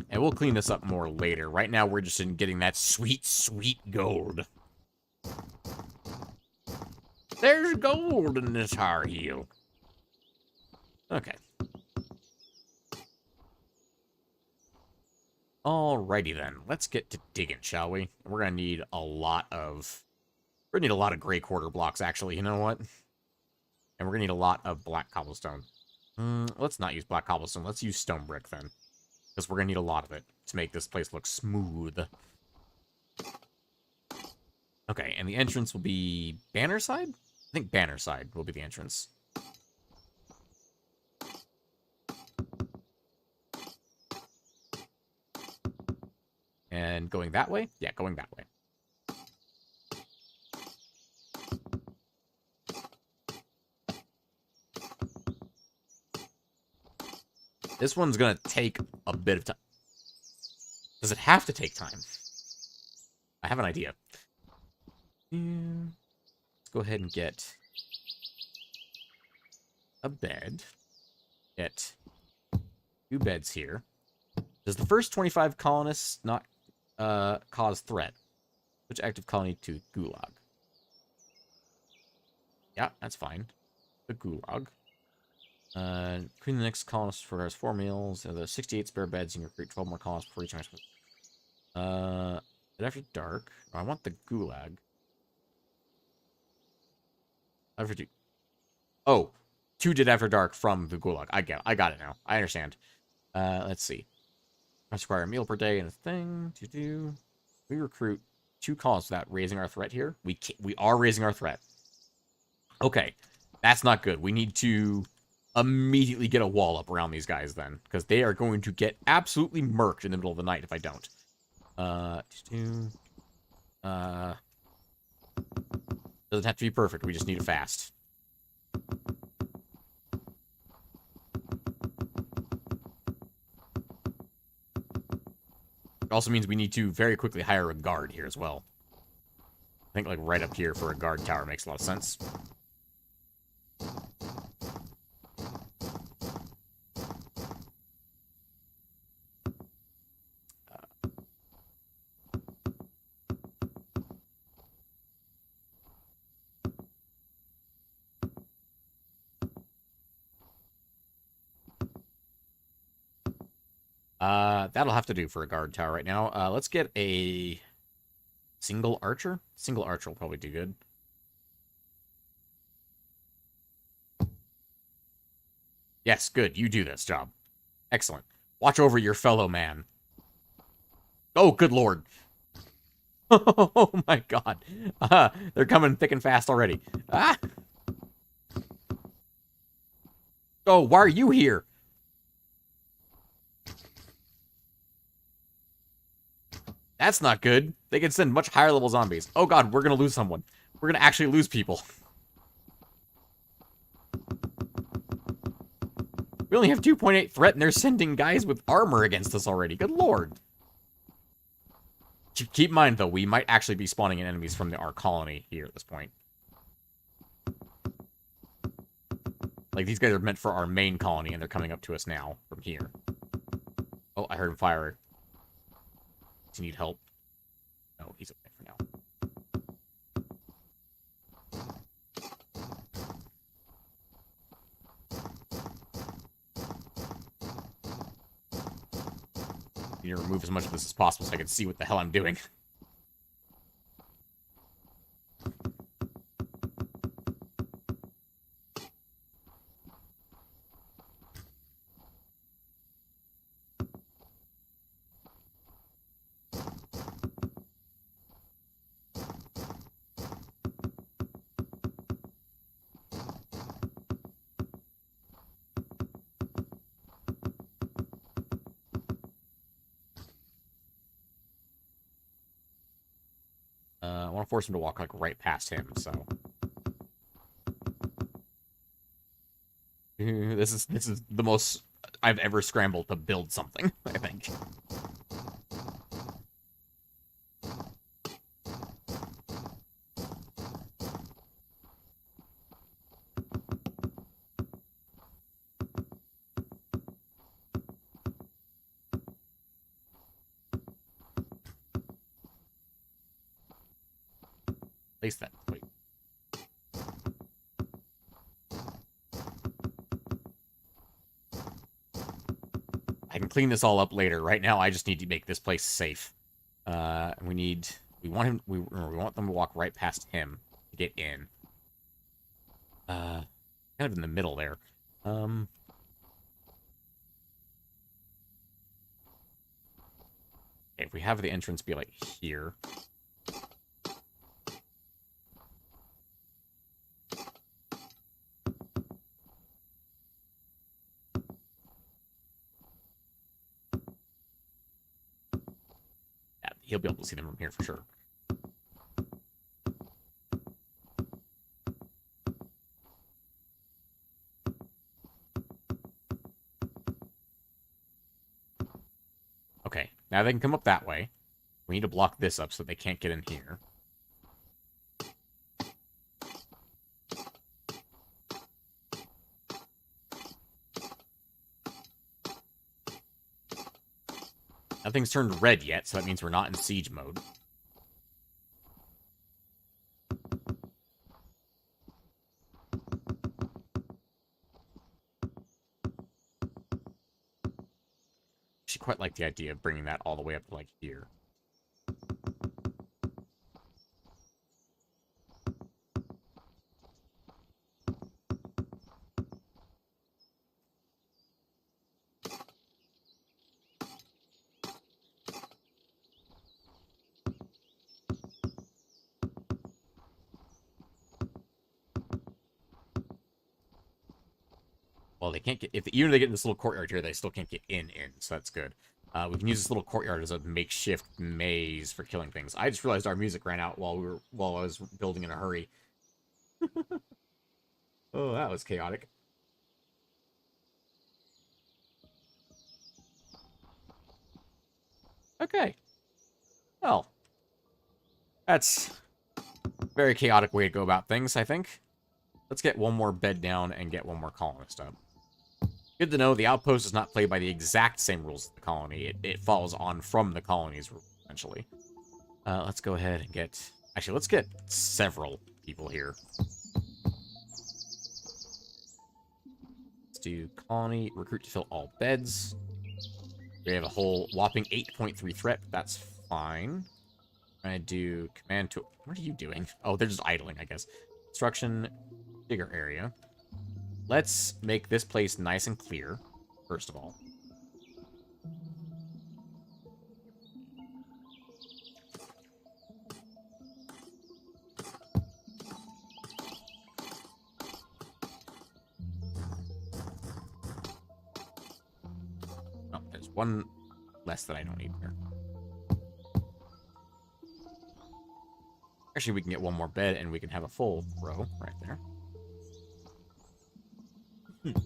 And we'll clean this up more later. Right now, we're just in getting that sweet, sweet gold. There's gold in this Tar Heel. Okay. Alrighty then, let's get to digging, shall we? We're gonna need a lot of... We're gonna need a lot of gray quarter blocks, actually, you know what? And we're gonna need a lot of black cobblestone. Let's not use black cobblestone, let's use stone brick then. Because we're gonna need a lot of it to make this place look smooth. Okay, and the entrance will be banner side? I think banner side will be the entrance. And going that way? Yeah, going that way. This one's gonna take a bit of time. Does it have to take time? I have an idea. Let's go ahead and get a bed. Get 2 beds here. Does the first 25 colonists not cause threat? Which active colony to Gulag? Yeah, that's fine. The Gulag. Queen the next colonist for us 4 meals. The 68 spare beds. You can recruit 12 more colonists before each next. After dark. Oh, I want the Gulag. After 2. Oh, 2 did after dark from the Gulag. I got it now. I understand. Let's see. I require a meal per day and a thing to do. We recruit 2 colonists without raising our threat here. We are raising our threat. Okay, that's not good. We need to immediately get a wall up around these guys then, because they are going to get absolutely murked in the middle of the night if I don't. Doesn't have to be perfect. We just need it fast. It also means we need to very quickly hire a guard here as well. I think like right up here for a guard tower makes a lot of sense. That'll have to do for a guard tower right now. Let's get a single archer. Single archer will probably do good. Yes, good. You do this job. Excellent. Watch over your fellow man. Oh, good lord. Oh my god. They're coming thick and fast already. Ah! Oh, why are you here? That's not good. They can send much higher level zombies. Oh god, we're gonna lose someone. We're gonna actually lose people. We only have 2.8 threat and they're sending guys with armor against us already. Good lord. Keep in mind, though, we might actually be spawning in enemies from our colony here at this point. Like, these guys are meant for our main colony, and they're coming up to us now from here. Oh, I heard him fire. Does he need help? No, he's okay for now. I need to remove as much of this as possible so I can see what the hell I'm doing. I want to force him to walk, like, right past him, so... This is the most I've ever scrambled to build something, I think. Place that. Wait. I can clean this all up later. Right now, I just need to make this place safe. We want them to walk right past him to get in. Kind of in the middle there. Okay, if we have the entrance be like here. He'll be able to see them from here for sure. Okay, now they can come up that way. We need to block this up so they can't get in here. Nothing's turned red yet, so that means we're not in siege mode. She quite like the idea of bringing that all the way up to, like, here. Well, they can't get... even if they get in this little courtyard here, they still can't get in, so that's good. We can use this little courtyard as a makeshift maze for killing things. I just realized our music ran out while I was building in a hurry. Oh, that was chaotic. Okay. Well, that's a very chaotic way to go about things, I think. Let's get one more bed down and get one more colonist up. Good to know the outpost does not play by the exact same rules as the colony. It follows on from the colony's rules, essentially. Let's go ahead and get... Actually, let's get several people here. Let's do colony, recruit to fill all beds. We have a whole whopping 8.3 threat. That's fine. I'm going to do command to... What are you doing? Oh, they're just idling, I guess. Construction, bigger area. Let's make this place nice and clear, first of all. Oh, there's one less that I don't need there. Actually, we can get one more bed, and we can have a full row right there.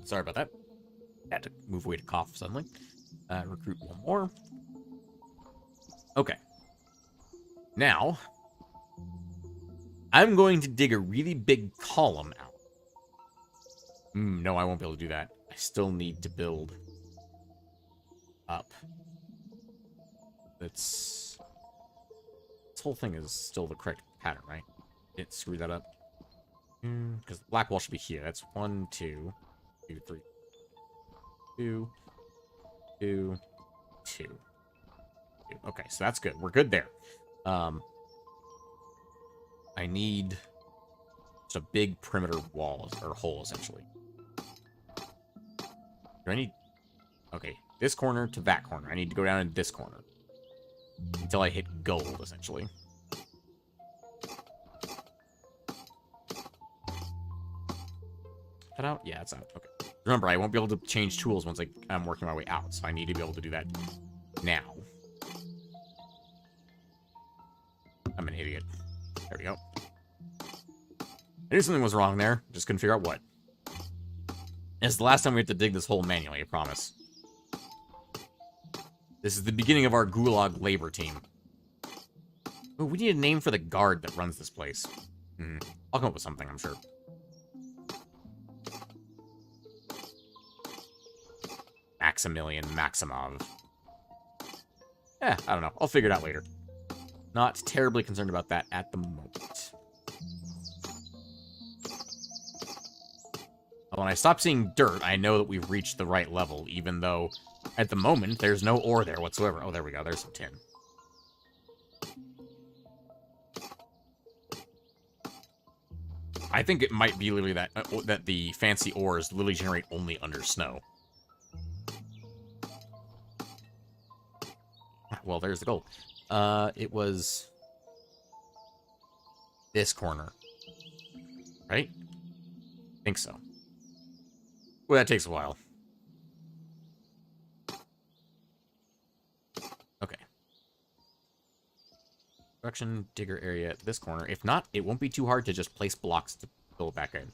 Sorry about that. Had to move away to cough suddenly. Recruit one more. Okay. Now, I'm going to dig a really big column out. No, I won't be able to do that. I still need to build up. This whole thing is still the correct pattern, right? Didn't screw that up. Because the black wall should be here. That's 1, 2, 2, 3, 2, 2, 2, 2. Okay, so that's good. We're good there. I need just a big perimeter wall, or hole, essentially. Do I need... Okay, this corner to that corner. I need to go down in this corner. Until I hit gold, essentially. That out? Yeah, it's out. Okay. Remember, I won't be able to change tools once I'm working my way out, so I need to be able to do that now. I'm an idiot. There we go. I knew something was wrong there. Just couldn't figure out what. It's the last time we have to dig this hole manually, I promise. This is the beginning of our gulag labor team. Oh, we need a name for the guard that runs this place. I'll come up with something, I'm sure. Maximilian Maximov. I don't know. I'll figure it out later. Not terribly concerned about that at the moment. When I stop seeing dirt, I know that we've reached the right level, even though at the moment there's no ore there whatsoever. Oh, there we go. There's some tin. I think it might be literally that the fancy ores literally generate only under snow. Well, there's the gold. It was this corner, right? I think so. Well, that takes a while. Okay. Production digger area at this corner. If not, it won't be too hard to just place blocks to fill it back in.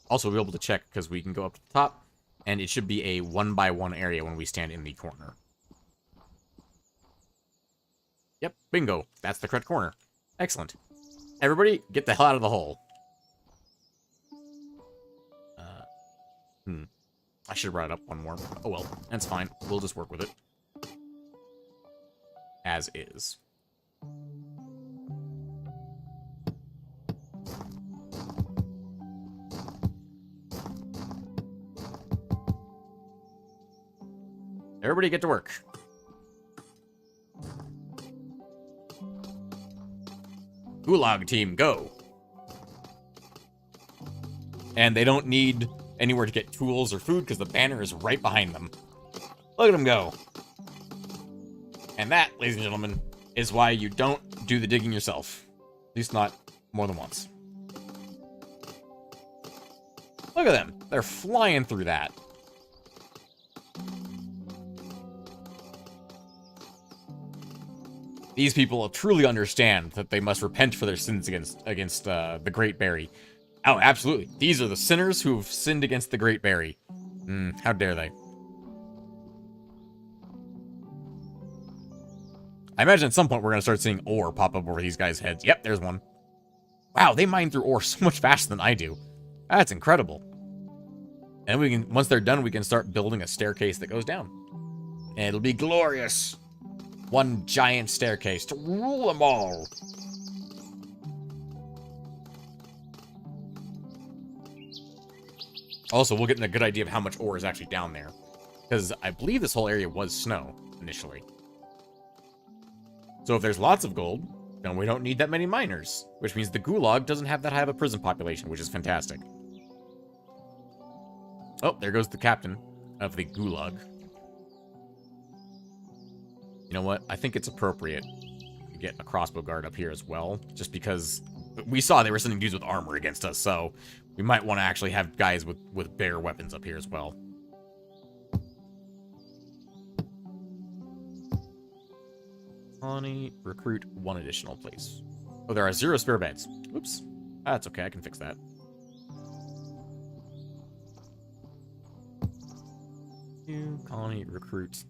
Also, we'll be able to check because we can go up to the top, and it should be a 1-by-1 area when we stand in the corner. Yep, bingo. That's the correct corner. Excellent. Everybody, get the hell out of the hole. I should have brought it up one more. Oh well, that's fine. We'll just work with it. As is. Everybody get to work. Gulag team, go. And they don't need anywhere to get tools or food because the banner is right behind them. Look at them go. And that, ladies and gentlemen, is why you don't do the digging yourself. At least not more than once. Look at them. They're flying through that. These people truly understand that they must repent for their sins against the Great Berry. Oh, absolutely. These are the sinners who have sinned against the Great Berry. How dare they? I imagine at some point we're going to start seeing ore pop up over these guys' heads. Yep, there's one. Wow, they mine through ore so much faster than I do. That's incredible. And we can, once they're done, we can start building a staircase that goes down. And it'll be glorious. One giant staircase to rule them all. Also, we'll get a good idea of how much ore is actually down there. Because I believe this whole area was snow, initially. So if there's lots of gold, then we don't need that many miners. Which means the Gulag doesn't have that high of a prison population, which is fantastic. Oh, there goes the captain of the Gulag. You know what? I think it's appropriate to get a crossbow guard up here as well. Just because we saw they were sending dudes with armor against us, so we might want to actually have guys with bare weapons up here as well. Colony, recruit one additional place. Oh, there are 0 spare beds. Oops. That's okay, I can fix that. New colony, recruit.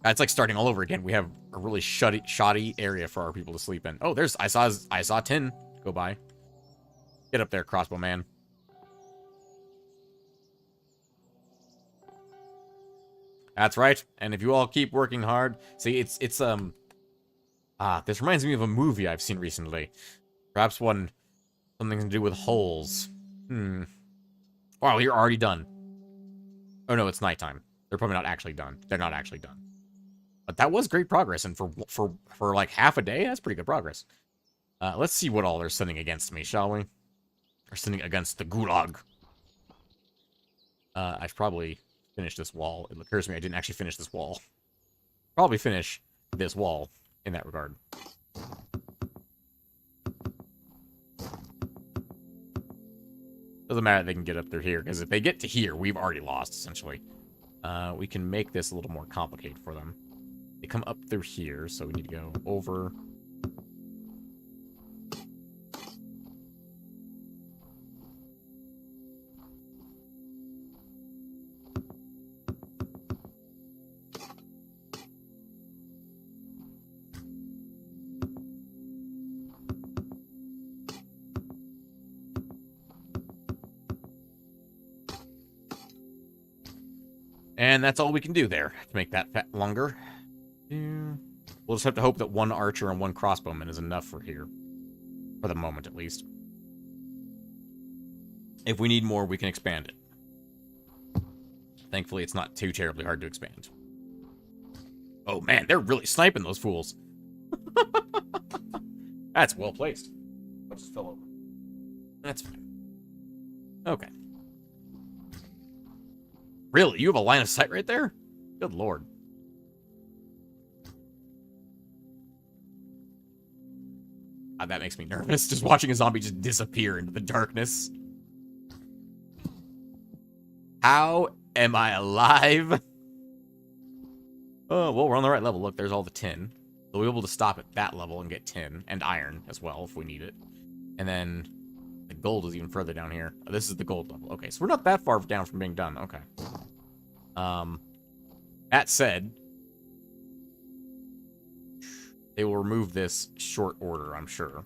It's like starting all over again. We have a really shoddy area for our people to sleep in. Oh, I saw 10 go by. Get up there, crossbow man. That's right. And if you all keep working hard, see, it's this reminds me of a movie I've seen recently. Perhaps something to do with holes. Wow, you're already done. Oh no, it's nighttime. They're probably not actually done. They're not actually done. But that was great progress, and for like half a day, that's pretty good progress. Let's see what all they're sending against me, shall we? They're sending against the Gulag. I should probably finish this wall. It occurs to me I didn't actually finish this wall. Probably finish this wall in that regard. Doesn't matter if they can get up through here, because if they get to here, we've already lost, essentially. We can make this a little more complicated for them. They come up through here, so we need to go over. And that's all we can do there to make that longer. We'll just have to hope that one archer and one crossbowman is enough for here. For the moment, at least. If we need more, we can expand it. Thankfully, it's not too terribly hard to expand. Oh man, they're really sniping those fools. That's well placed. I'll just fill over. That's fine. Okay. Really? You have a line of sight right there? Good lord. That makes me nervous, just watching a zombie just disappear into the darkness. How am I alive? Oh, well, we're on the right level. Look, there's all the tin. We'll be able to stop at that level and get tin, and iron as well, if we need it. And then the gold is even further down here. Oh, this is the gold level. Okay, so we're not that far down from being done. Okay. That said, they will remove this short order, I'm sure.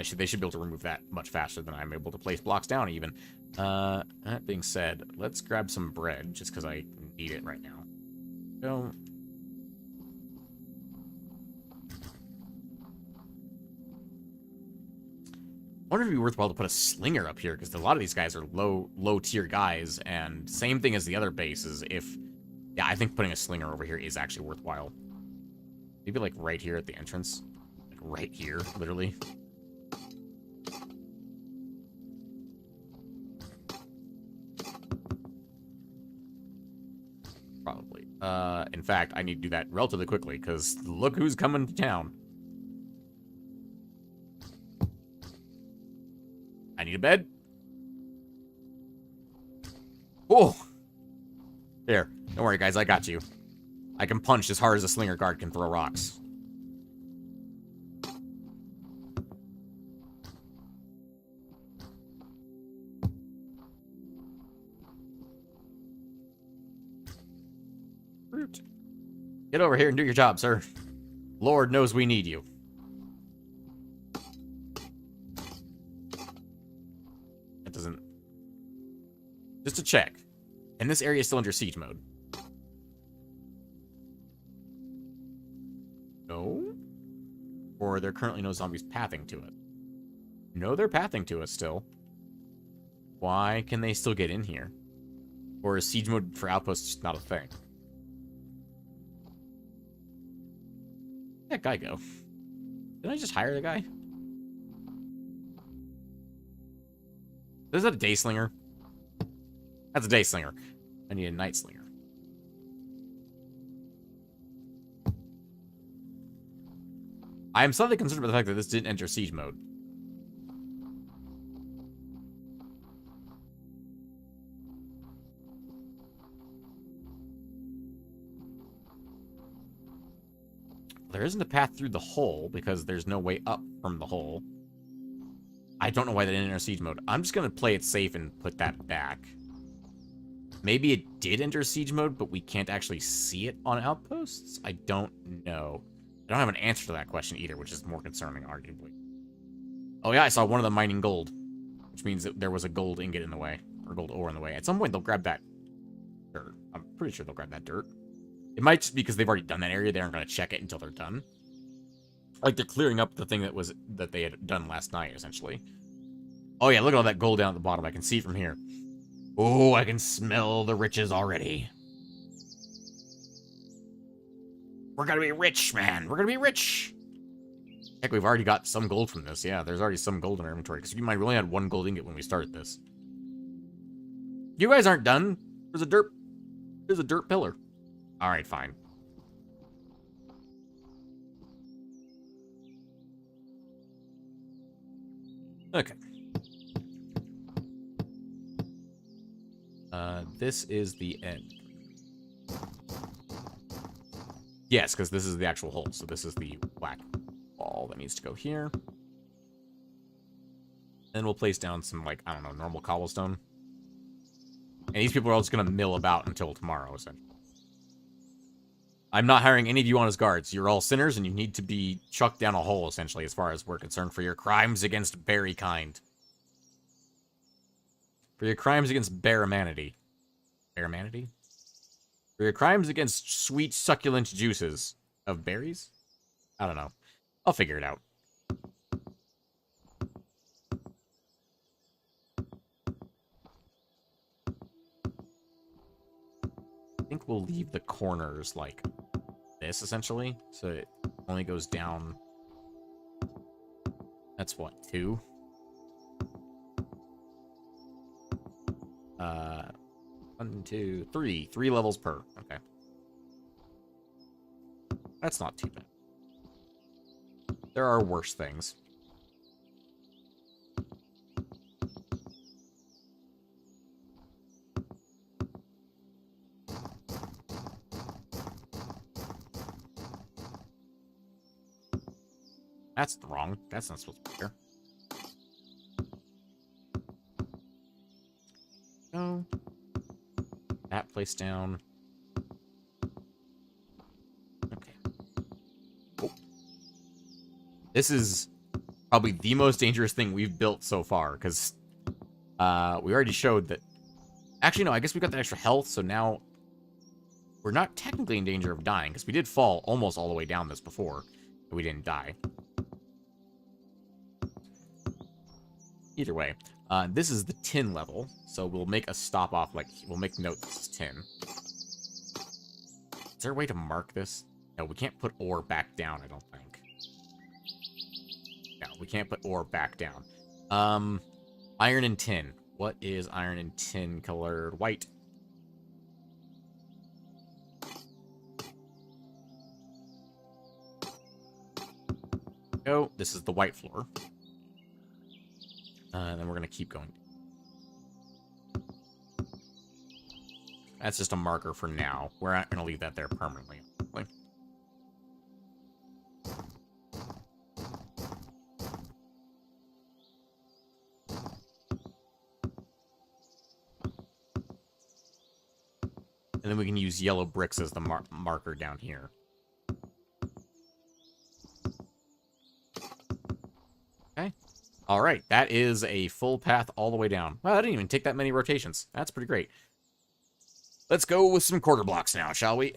They should be able to remove that much faster than I'm able to place blocks down, even. That being said, let's grab some bread, just because I need it right now. So... I wonder if it'd be worthwhile to put a slinger up here, because a lot of these guys are low-tier guys, and same thing as the other bases. Yeah, I think putting a slinger over here is actually worthwhile. Maybe, like, right here at the entrance. Like, right here, literally. Probably. In fact, I need to do that relatively quickly, because look who's coming to town. I need a bed. Oh! There. Don't worry, guys. I got you. I can punch as hard as a slinger guard can throw rocks. Fruit. Get over here and do your job, sir. Lord knows we need you. That doesn't... Just to check. And this area is still under siege mode. No? Or there are currently no zombies pathing to it. No, they're pathing to us still. Why can they still get in here? Or is siege mode for outposts just not a thing? Where'd that guy go? Didn't I just hire the guy? Is that a day slinger? That's a day slinger. I need a night slinger. I am slightly concerned about the fact that this didn't enter siege mode. There isn't a path through the hole because there's no way up from the hole. I don't know why that didn't enter siege mode. I'm just going to play it safe and put that back. Maybe it did enter siege mode, but we can't actually see it on outposts? I don't know. I don't have an answer to that question either, which is more concerning, arguably. Oh yeah, I saw one of them mining gold, which means that there was a gold ingot in the way, or gold ore in the way. At some point, they'll grab that dirt. I'm pretty sure they'll grab that dirt. It might just be because they've already done that area. They aren't going to check it until they're done. Like, they're clearing up the thing that they had done last night, essentially. Oh yeah, look at all that gold down at the bottom. I can see from here. Oh, I can smell the riches already. We're gonna be rich, man. We're gonna be rich. Heck, we've already got some gold from this. Yeah, there's already some gold in our inventory. Because keep in mind, we only had one gold ingot when we started this. You guys aren't done. There's a dirt pillar. Alright, fine. Okay. This is the end. Yes, because this is the actual hole. So this is the black ball that needs to go here. Then we'll place down some, like, I don't know, normal cobblestone. And these people are all just going to mill about until tomorrow, essentially. I'm not hiring any of you on as guards. You're all sinners, and you need to be chucked down a hole, essentially, as far as we're concerned, for your crimes against berry kind. For your crimes against bearmanity. Bearmanity? For your crimes against sweet, succulent juices of berries? I don't know. I'll figure it out. I think we'll leave the corners like this, essentially. So it only goes down... That's what, 2? 1, 2, 3. 3 levels per. Okay. That's not too bad. There are worse things. That's wrong. That's not supposed to be here. No. That place down. Okay. Oh. This is Probably the most dangerous thing we've built so far, because we already showed that... Actually, no, I guess we got the extra health, so now we're not technically in danger of dying, because we did fall almost all the way down this before, and we didn't die. Either way, this is the tin level, so we'll make a stop off, like, we'll make note this is tin. Is there a way to mark this? No, we can't put ore back down, I don't think. No, we can't put ore back down. Iron and tin. What is iron and tin colored? White. Go. This is the white floor. And then we're going to keep going. That's just a marker for now. We're not going to leave that there permanently. And then we can use yellow bricks as the marker down here. Okay. All right. That is a full path all the way down. Well, I didn't even take that many rotations. That's pretty great. Let's go with some quarter blocks now, shall we?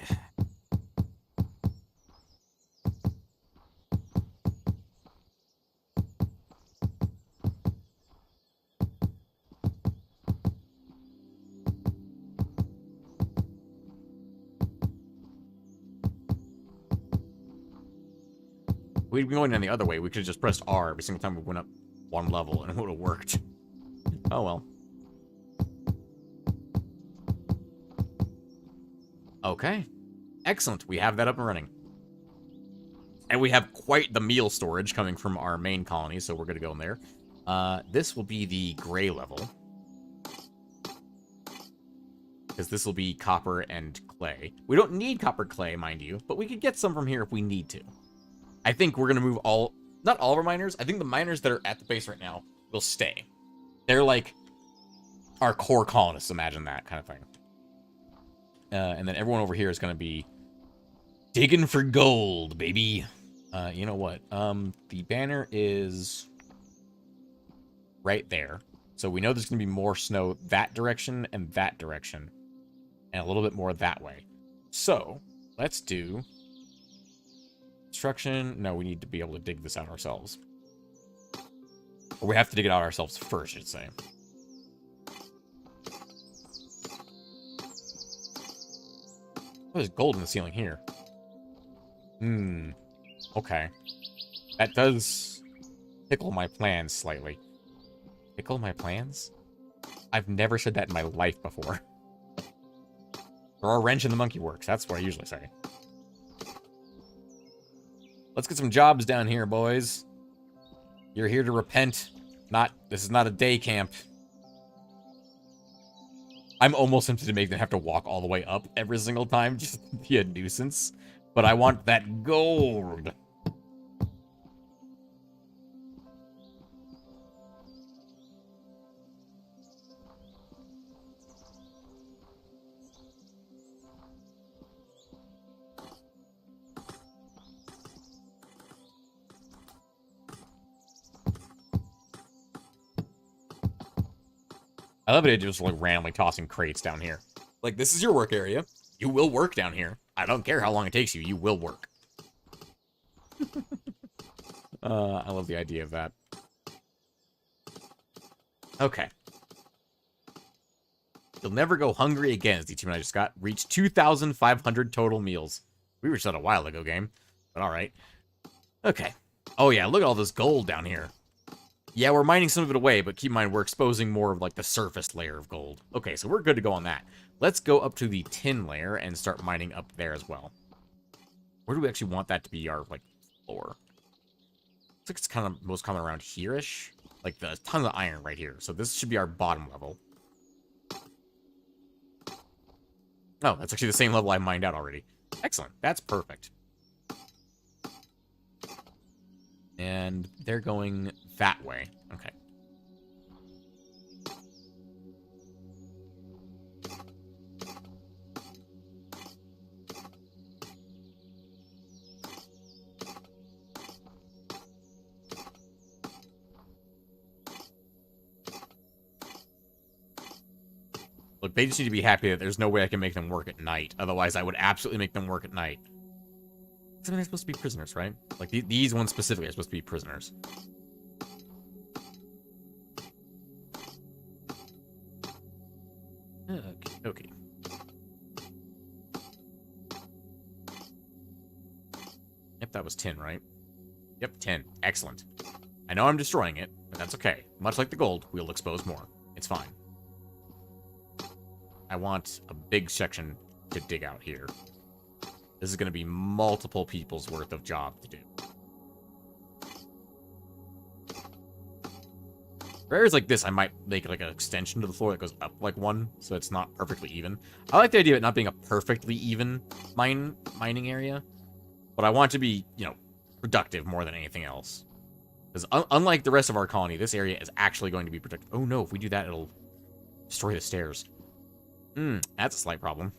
We'd be going down the other way. We could have just pressed R every single time we went up one level, and it would have worked. Oh, well. Okay. Excellent. We have that up and running. And we have quite the meal storage coming from our main colony, so we're going to go in there. This will be the gray level. Because this will be copper and clay. We don't need copper clay, mind you, but we could get some from here if we need to. I think we're going to move not all of our miners. I think the miners that are at the base right now will stay. They're like our core colonists, imagine that kind of thing. And then everyone over here is going to be digging for gold, baby. You know what? The banner is right there. So we know there's going to be more snow that direction and that direction. And a little bit more that way. So, let's do... Construction. No, we need to be able to dig this out ourselves. Or we have to dig it out ourselves first, I should say. Oh, there's gold in the ceiling here. Okay. That does tickle my plans slightly. Tickle my plans? I've never said that in my life before. Throw a wrench in the monkey works. That's what I usually say. Let's get some jobs down here, boys. You're here to repent. This is not a day camp. I'm almost tempted to make them have to walk all the way up every single time just to be a nuisance. But I want that gold. I love it just like randomly tossing crates down here. Like, this is your work area. You will work down here. I don't care how long it takes you. You will work. I love the idea of that. Okay. You'll never go hungry again, as the achievement I just got. Reached 2,500 total meals. We reached that a while ago, game. But alright. Okay. Oh yeah, look at all this gold down here. Yeah, we're mining some of it away, but keep in mind, we're exposing more of, like, the surface layer of gold. Okay, so we're good to go on that. Let's go up to the tin layer and start mining up there as well. Where do we actually want that to be our, like, floor? Looks like it's kind of most common around here-ish. Like, the ton of iron right here. So this should be our bottom level. Oh, that's actually the same level I mined out already. Excellent. That's perfect. And they're going that way. Okay. Look, they just need to be happy that there's no way I can make them work at night. Otherwise, I would absolutely make them work at night. I mean, they're supposed to be prisoners, right? Like, these ones specifically are supposed to be prisoners. Okay. Yep, that was 10, right? Yep, 10. Excellent. I know I'm destroying it, but that's okay. Much like the gold, we'll expose more. It's fine. I want a big section to dig out here. This is going to be multiple people's worth of job to do. For areas like this, I might make like an extension to the floor that goes up like one, so it's not perfectly even. I like the idea of it not being a perfectly even mining area, but I want it to be, you know, productive more than anything else. Because unlike the rest of our colony, this area is actually going to be productive. Oh no, if we do that, it'll destroy the stairs. That's a slight problem.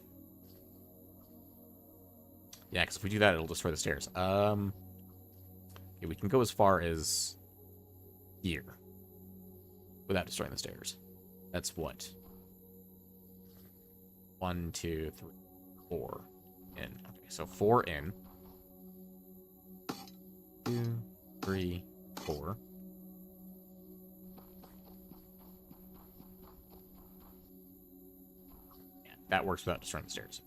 Yeah, because if we do that, it'll destroy the stairs. Okay, we can go as far as here without destroying the stairs. That's what? 1, 2, 3, 4 in. Okay, so 4 in. 2, 3, 4. Yeah, that works without destroying the stairs.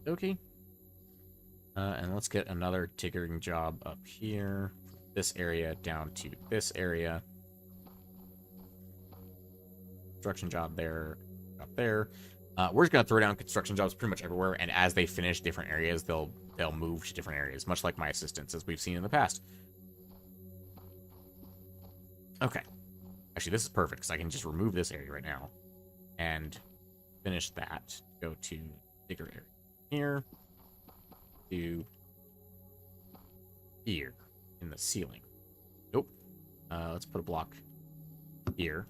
Okay. And let's get another tickering job up here. This area down to this area. Construction job there, up there. We're just gonna throw down construction jobs pretty much everywhere, and as they finish different areas, they'll move to different areas, much like my assistants, as we've seen in the past. Okay. Actually, this is perfect, because I can just remove this area right now and finish that. Go to bigger area. Here to here in the ceiling. Nope. Let's put a block here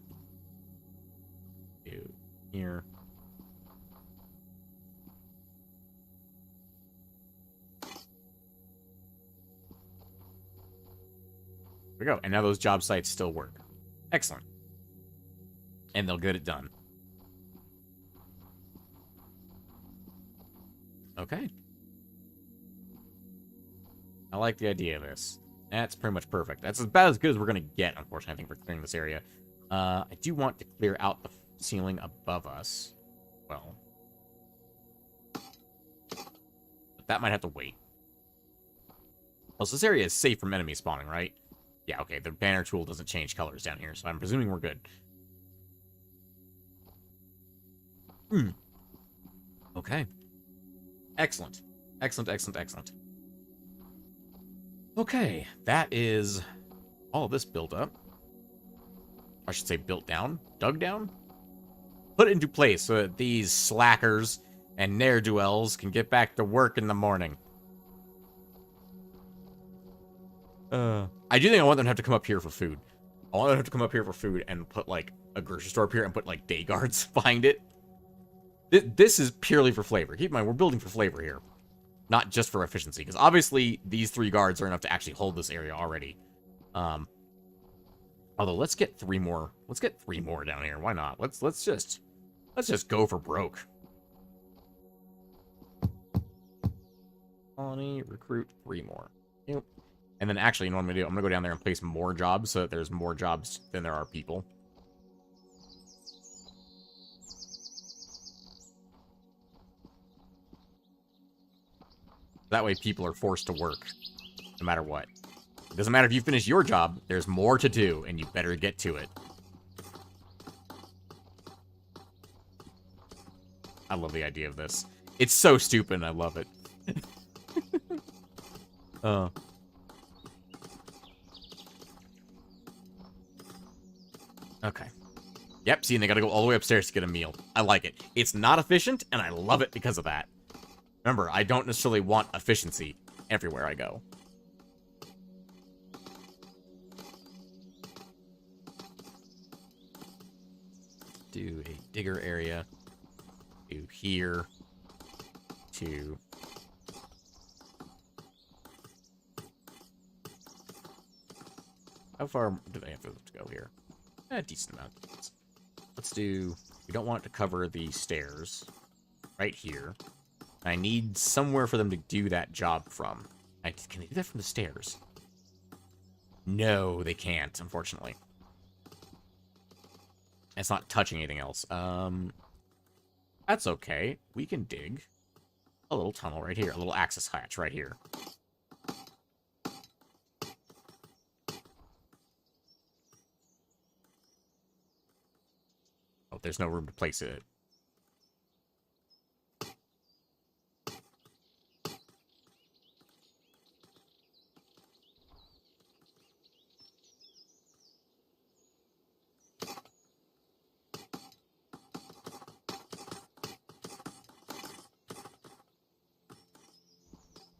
to here. There we go. And now those job sites still work. Excellent. And they'll get it done. Okay. I like the idea of this. That's pretty much perfect. That's about as good as we're going to get, unfortunately, I think, for clearing this area. I do want to clear out the ceiling above us. Well. But that might have to wait. Well, so this area is safe from enemy spawning, right? Yeah, okay. The banner tool doesn't change colors down here, so I'm presuming we're good. Okay. Excellent. Excellent. Okay, that is all of this built up. I should say built down? Dug down? Put it into place so that these slackers and ne'er-do-wells can get back to work in the morning. I do think I want them to have to come up here for food. I want them to have to come up here for food and put, like, a grocery store up here and put, like, day guards behind it. This is purely for flavor. Keep in mind, we're building for flavor here. Not just for efficiency. Because obviously, these 3 guards are enough to actually hold this area already. Although, let's get 3 more. Let's get 3 more down here. Why not? Let's just go for broke. Colony, recruit 3 more. Yep. And then actually, you know what I'm going to do? I'm going to go down there and place more jobs so that there's more jobs than there are people. That way people are forced to work, no matter what. It doesn't matter if you finish your job, there's more to do, and you better get to it. I love the idea of this. It's so stupid, and I love it. Okay. Yep, see, and they gotta go all the way upstairs to get a meal. I like it. It's not efficient, and I love it because of that. Remember, I don't necessarily want efficiency everywhere I go. do a digger area to here to... How far do they have to go here? A decent amount. Let's do... We don't want it to cover the stairs. Right here. I need somewhere for them to do that job from. Can they do that from the stairs? No, they can't, unfortunately. It's not touching anything else. That's okay. We can dig a little tunnel right here. A little access hatch right here. Oh, there's no room to place it.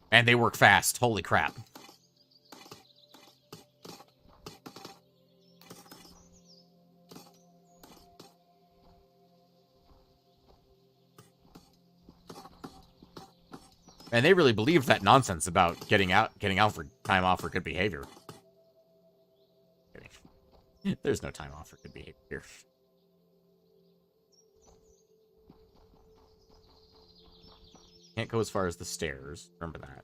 And they work fast. Holy crap. And they really believed that nonsense about getting out for time off for good behavior. There's no time off for good behavior. Can't go as far as the stairs. Remember that.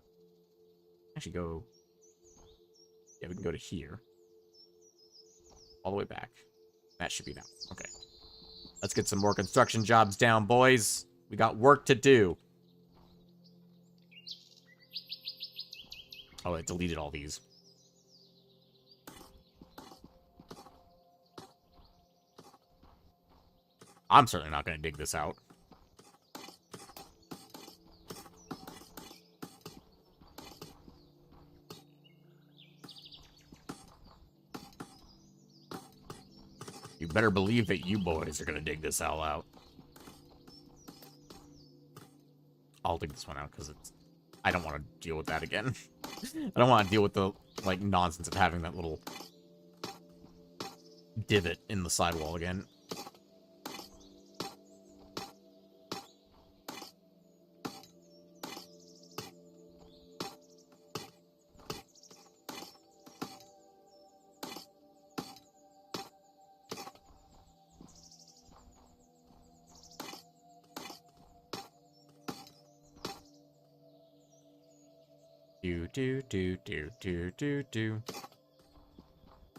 Actually go... Yeah, we can go to here. All the way back. That should be that one. Okay. Let's get some more construction jobs down, boys. We got work to do. Oh, it deleted all these. I'm certainly not going to dig this out. You better believe that you boys are going to dig this all out. I'll dig this one out because it's... I don't want to deal with that again. I don't want to deal with the, like, nonsense of having that little divot in the sidewall again. Do.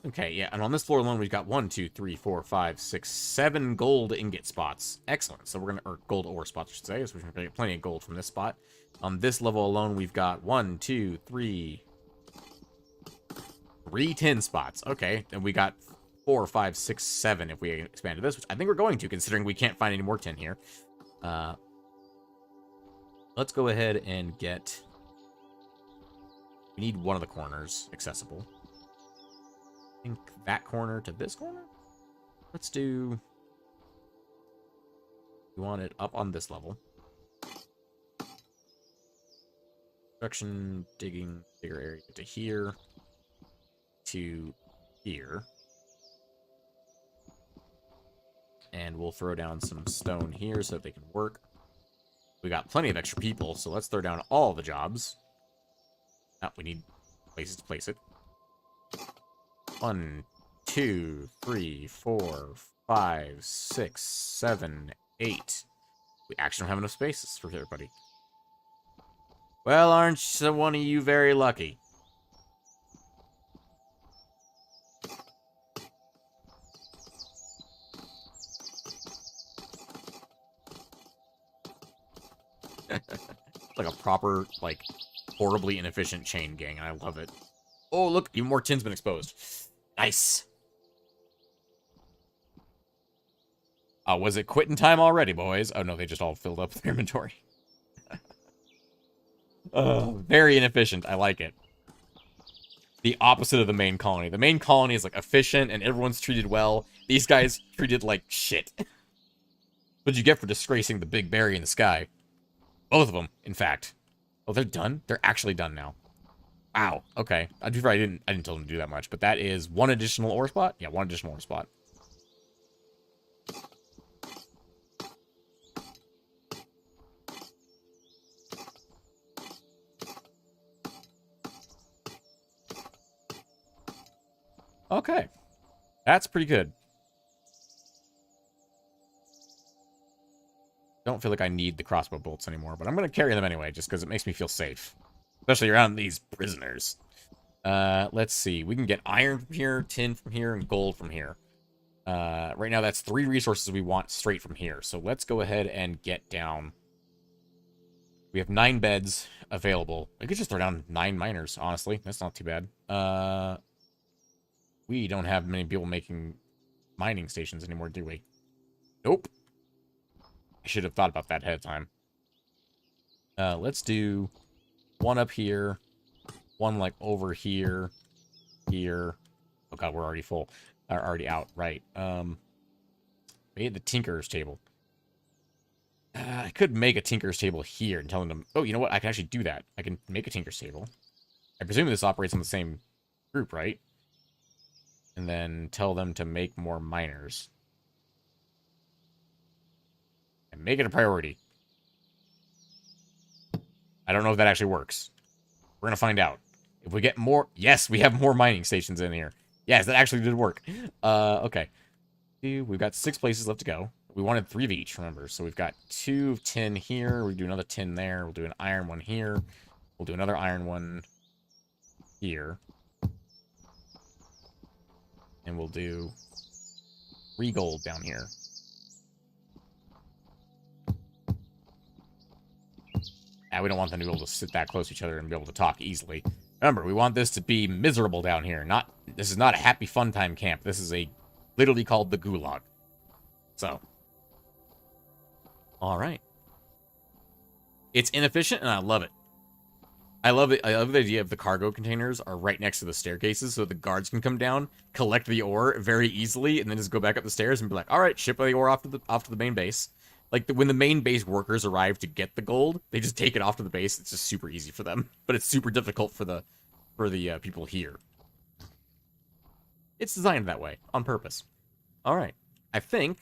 Okay, yeah, and on this floor alone, we've got 1, 2, 3, 4, 5, 6, 7 gold ingot spots. Excellent. So we're gonna, or gold ore spots, I should say. So we're gonna get plenty of gold from this spot. On this level alone, we've got 1, 2, 3 tin spots. Okay, and we got 4, 5, 6, 7 if we expanded this, which I think we're going to, considering we can't find any more tin here. Let's go ahead and get... We need one of the corners accessible. I think that corner to this corner? Let's do... We want it up on this level. Construction, digger area to here. To here. And we'll throw down some stone here so that they can work. We got plenty of extra people, so let's throw down all the jobs. Oh, we need places to place it. 1, 2, 3, 4, 5, 6, 7, 8. We actually don't have enough spaces for everybody. Well, aren't one of you very lucky? It's like a proper, like... horribly inefficient chain gang, and I love it. Oh, look, even more tin's been exposed. Nice. Oh, was it quitting time already, boys? Oh, no, they just all filled up their inventory. Very inefficient. I like it. The opposite of the main colony. The main colony is, like, efficient, and everyone's treated well. These guys treated like shit. What'd you get for disgracing the big berry in the sky? Both of them, in fact. Oh, they're done? They're actually done now. Wow. Okay. I didn't tell them to do that much, but that is 1 additional ore spot? Yeah, 1 additional ore spot. Okay. That's pretty good. Don't feel like I need the crossbow bolts anymore, but I'm going to carry them anyway, just because it makes me feel safe. Especially around these prisoners. Let's see. We can get iron from here, tin from here, and gold from here. Right now, that's 3 resources we want straight from here. So let's go ahead and get down. We have 9 beds available. We could just throw down 9 miners, honestly. That's not too bad. We don't have many people making mining stations anymore, do we? Nope. I should have thought about that ahead of time. Let's do 1 up here. 1, like, over here. Here. Oh, God, we're already full. Already out. Right. We need the Tinker's table. I could make a Tinker's table here and tell them... Oh, you know what? I can actually do that. I can make a Tinker's table. I presume this operates on the same group, right? And then tell them to make more miners. And make it a priority. I don't know if that actually works. We're going to find out. If we get more... Yes, we have more mining stations in here. Yes, that actually did work. Okay. We've got 6 places left to go. We wanted 3 of each, remember. So we've got 2 of tin here. We do another tin there. We'll do an iron one here. We'll do another iron one here. And we'll do 3 gold down here. We don't want them to be able to sit that close to each other and be able to talk easily. Remember, we want this to be miserable down here. This is not a happy fun time camp. This is literally called the Gulag. So. Alright. It's inefficient, and I love it. I love it. I love the idea of the cargo containers are right next to the staircases, so the guards can come down, collect the ore very easily, and then just go back up the stairs and be like, alright, ship the ore off to the main base. Like, when the main base workers arrive to get the gold, they just take it off to the base. It's just super easy for them. But it's super difficult for the people here. It's designed that way, on purpose. Alright. I think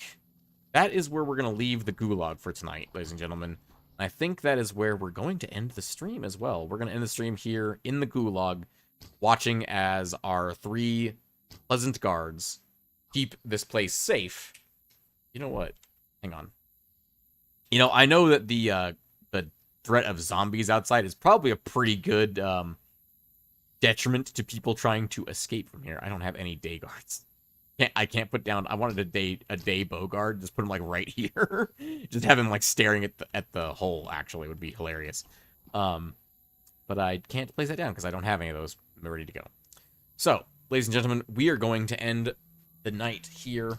that is where we're going to leave the Gulag for tonight, ladies and gentlemen. I think that is where we're going to end the stream as well. We're going to end the stream here in the Gulag, watching as our 3 pleasant guards keep this place safe. You know what? Hang on. You know, I know that the threat of zombies outside is probably a pretty good detriment to people trying to escape from here. I don't have any day guards. I can't put down... I wanted a day bow guard. Just put him, like, right here. Just have him, like, staring at the hole, actually. Would be hilarious. But I can't place that down because I don't have any of those ready to go. So, ladies and gentlemen, we are going to end the night here.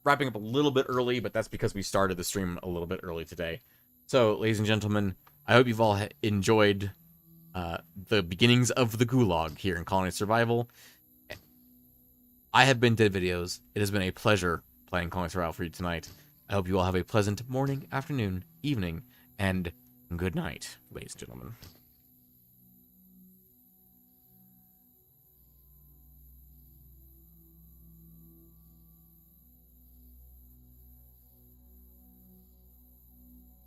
Wrapping up a little bit early, but that's because we started the stream a little bit early today. So, ladies and gentlemen, I hope you've all enjoyed the beginnings of the Gulag here in Colony Survival. I have been Dead Videos. It has been a pleasure playing Colony Survival for you tonight. I hope you all have a pleasant morning, afternoon, evening, and good night, ladies and gentlemen.